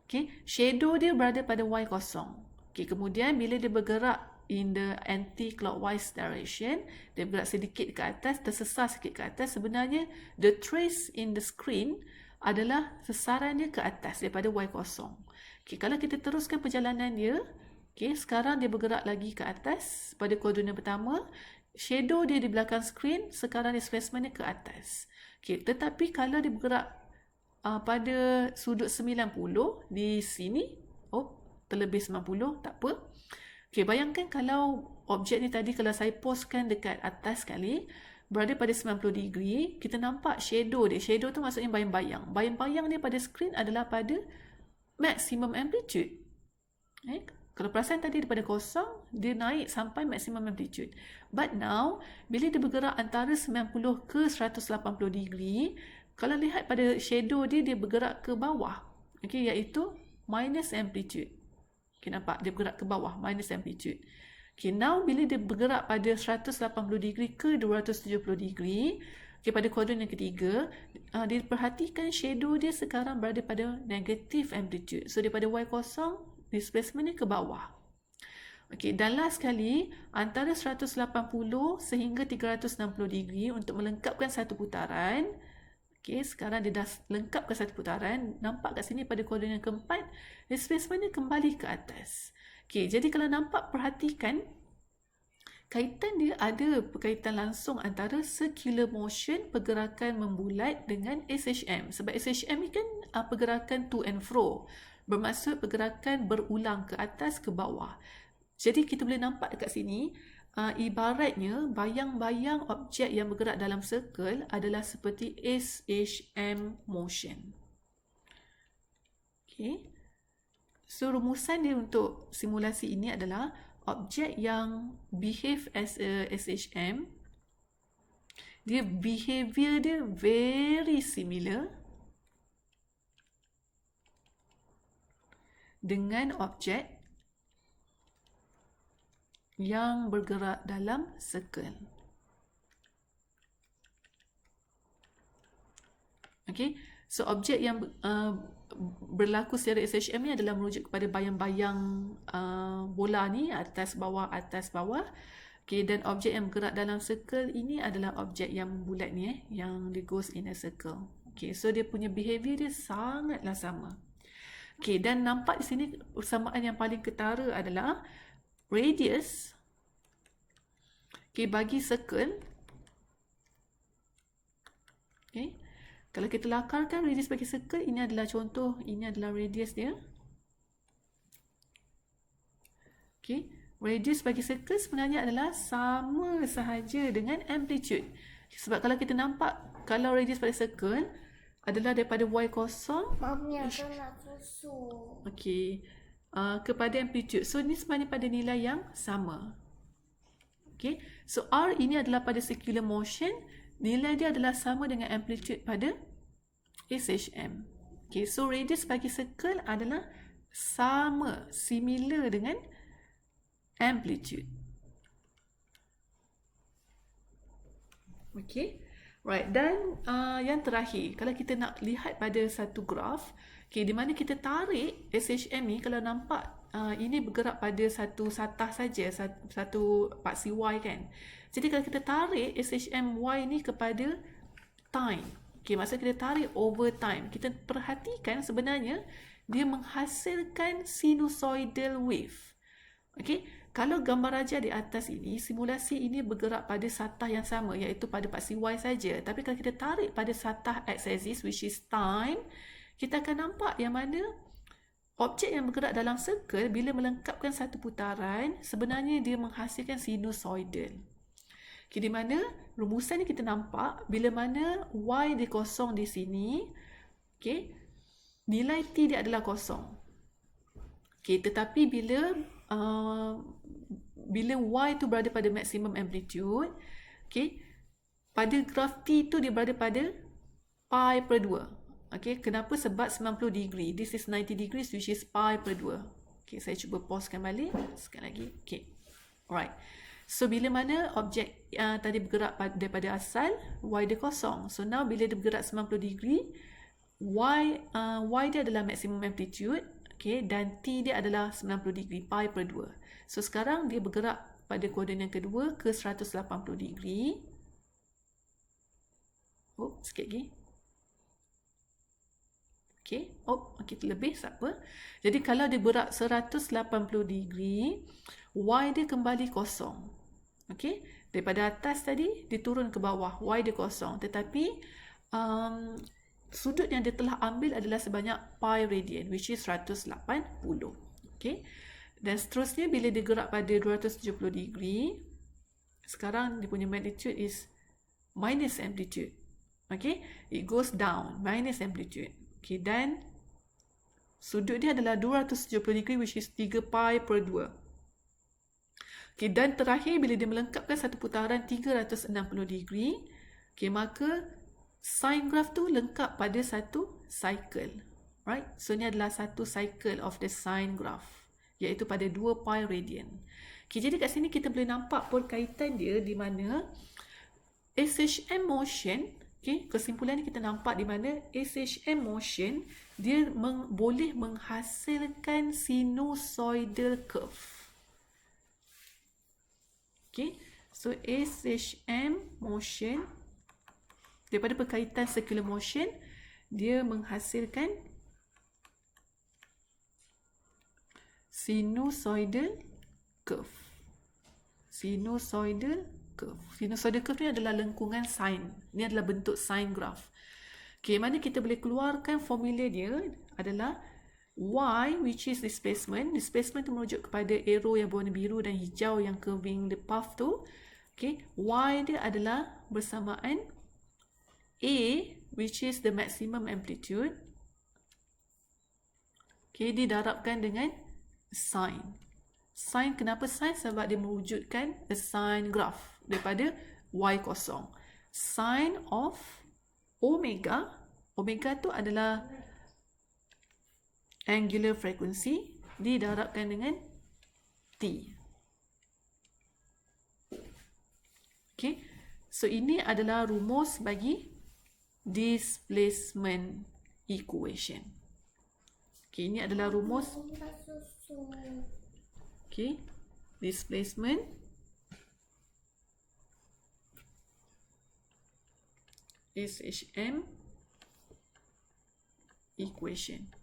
okay, shadow dia berada pada Y kosong. Okay, kemudian bila dia bergerak in the anti-clockwise direction, dia bergerak sedikit ke atas, tersesar sikit ke atas, sebenarnya the trace in the screen adalah sesarannya ke atas daripada Y kosong. Okay, kalau kita teruskan perjalanan dia, okay, sekarang dia bergerak lagi ke atas pada koordinat pertama, shadow dia di belakang screen, sekarang displacementnya ke atas. Okay, tetapi kalau dia bergerak pada sudut 90 di sini, terlebih 90, tak apa. Okay, bayangkan kalau objek ni tadi kalau saya posekan dekat atas sekali, berada pada 90 degree, kita nampak shadow dia. Shadow tu maksudnya bayang-bayang. Bayang-bayang dia pada screen adalah pada maximum amplitude. Kalau perasan tadi daripada kosong, dia naik sampai maximum amplitude. But now, bila dia bergerak antara 90 ke 180 degree, kalau lihat pada shadow dia, dia bergerak ke bawah. Okay, iaitu minus amplitude. Okay, nampak? Dia bergerak ke bawah, minus amplitude. Okay, now bila dia bergerak pada 180 degree ke 270 degree, okay, pada koordinat yang ketiga, dia perhatikan shadow dia sekarang berada pada negative amplitude. So, daripada Y kosong, displacement ni ke bawah. Okay, dan last sekali, antara 180 sehingga 360 degree untuk melengkapkan satu putaran. Okay, sekarang dia dah lengkapkan satu putaran. Nampak kat sini pada koordinat keempat, displacement ni kembali ke atas. Okay, jadi kalau nampak, perhatikan, kaitan dia ada berkaitan langsung antara circular motion, pergerakan membulat dengan SHM. Sebab SHM ni kan pergerakan to and fro. Bermaksud pergerakan berulang ke atas ke bawah. Jadi kita boleh nampak dekat sini, ibaratnya bayang-bayang objek yang bergerak dalam circle adalah seperti SHM motion. Okay. So, rumusan dia untuk simulasi ini adalah objek yang behave as a SHM, dia behavior dia very similar dengan objek yang bergerak dalam circle. Okay, so objek yang berlaku secara SHM ni adalah merujuk kepada bayang-bayang bola ni, atas bawah. Okay, dan objek yang bergerak dalam circle ini adalah objek yang bulat ni, yang dia goes in a circle. Okay, so dia punya behavior dia sangatlah sama. Okay, dan nampak di sini persamaan yang paling ketara adalah radius, okay, bagi circle. Okay, kalau kita lakarkan radius bagi circle, ini adalah contoh, ini adalah radius dia. Okay, radius bagi circle sebenarnya adalah sama sahaja dengan amplitude. Sebab kalau kita nampak, kalau radius pada circle adalah daripada y kosong, Mami akan nak susu. okay, kepada amplitude. So, ini sebenarnya pada nilai yang sama. Okay, so R ini adalah pada circular motion, nilai dia adalah sama dengan amplitude pada SHM. Okay, so radius bagi circle adalah sama, similar dengan amplitude. Okay, right. Dan yang terakhir, kalau kita nak lihat pada satu graf, okay, di mana kita tarik SHM ni, kalau nampak ini bergerak pada satu satah saja, satu paksi Y kan. Jadi kalau kita tarik SHM Y ni kepada time, okay, maksudnya kita tarik over time, kita perhatikan sebenarnya dia menghasilkan sinusoidal wave. Okay, kalau gambar raja di atas ini, simulasi ini bergerak pada satah yang sama, iaitu pada paksi Y saja. Tapi kalau kita tarik pada satah x-axis, which is time, kita akan nampak yang mana objek yang bergerak dalam circle, bila melengkapkan satu putaran, sebenarnya dia menghasilkan sinusoidal. Okay, di mana rumusan ni kita nampak, bila mana Y dia kosong di sini, okay, nilai T dia adalah kosong. Okay, tetapi bila Y tu berada pada maximum amplitude, okay, pada graf T tu dia berada pada pi per 2. Okay, kenapa? Sebab 90 degree. This is 90 degrees, which is pi per 2. Okay, saya cuba pausekan balik. Sekali lagi. Okay, alright. So, bila mana objek tadi bergerak daripada asal, Y dia kosong. So, now bila dia bergerak 90 degree, Y dia adalah maximum amplitude. Okay, dan T dia adalah 90 degree, pi per 2. So, sekarang dia bergerak pada koordinat yang kedua ke 180 degree. Oh, sikit lagi. Okay, okay, terlebih, tak apa. Jadi, kalau dia bergerak 180 degree, Y dia kembali kosong. Okay, daripada atas tadi, dia turun ke bawah, Y dia kosong. Tetapi, sudut yang dia telah ambil adalah sebanyak pi radian, which is 180. Okay, dan seterusnya bila dia gerak pada 270 degree, sekarang dia punya magnitude is minus amplitude. Okay, it goes down, minus amplitude. Okay, dan sudut dia adalah 270 degree, which is 3 pi per 2. Okay, dan terakhir bila dia melengkapkan satu putaran 360 degree, okay, maka sine graph tu lengkap pada satu cycle. Right? So, ini adalah satu cycle of the sine graph, iaitu pada 2 pi radian. Okay, jadi kat sini kita boleh nampak pun kaitan dia di mana SHM motion, okay, kesimpulan ni kita nampak di mana SHM motion dia boleh menghasilkan sinusoidal curve. Okay, so SHM motion daripada berkaitan circular motion, dia menghasilkan sinusoidal curve. Sinusoidal curve. Sinusoidal curve ni adalah lengkungan sine. Ni adalah bentuk sine graph. Okay, mana kita boleh keluarkan formula dia adalah Y, which is displacement. Displacement tu merujuk kepada arrow yang berwarna biru dan hijau yang curving the path tu. Okay, Y dia adalah bersamaan A, which is the maximum amplitude. Okay, didarabkan dengan sine. Sine, kenapa sine? Sebab dia mewujudkan a sine graph daripada Y kosong. Sine of omega. Omega tu adalah angular frequency, didarabkan dengan T. Okay, so ini adalah rumus bagi displacement equation. Okay, ini adalah rumus. Minta susu. Okay, displacement SHM equation.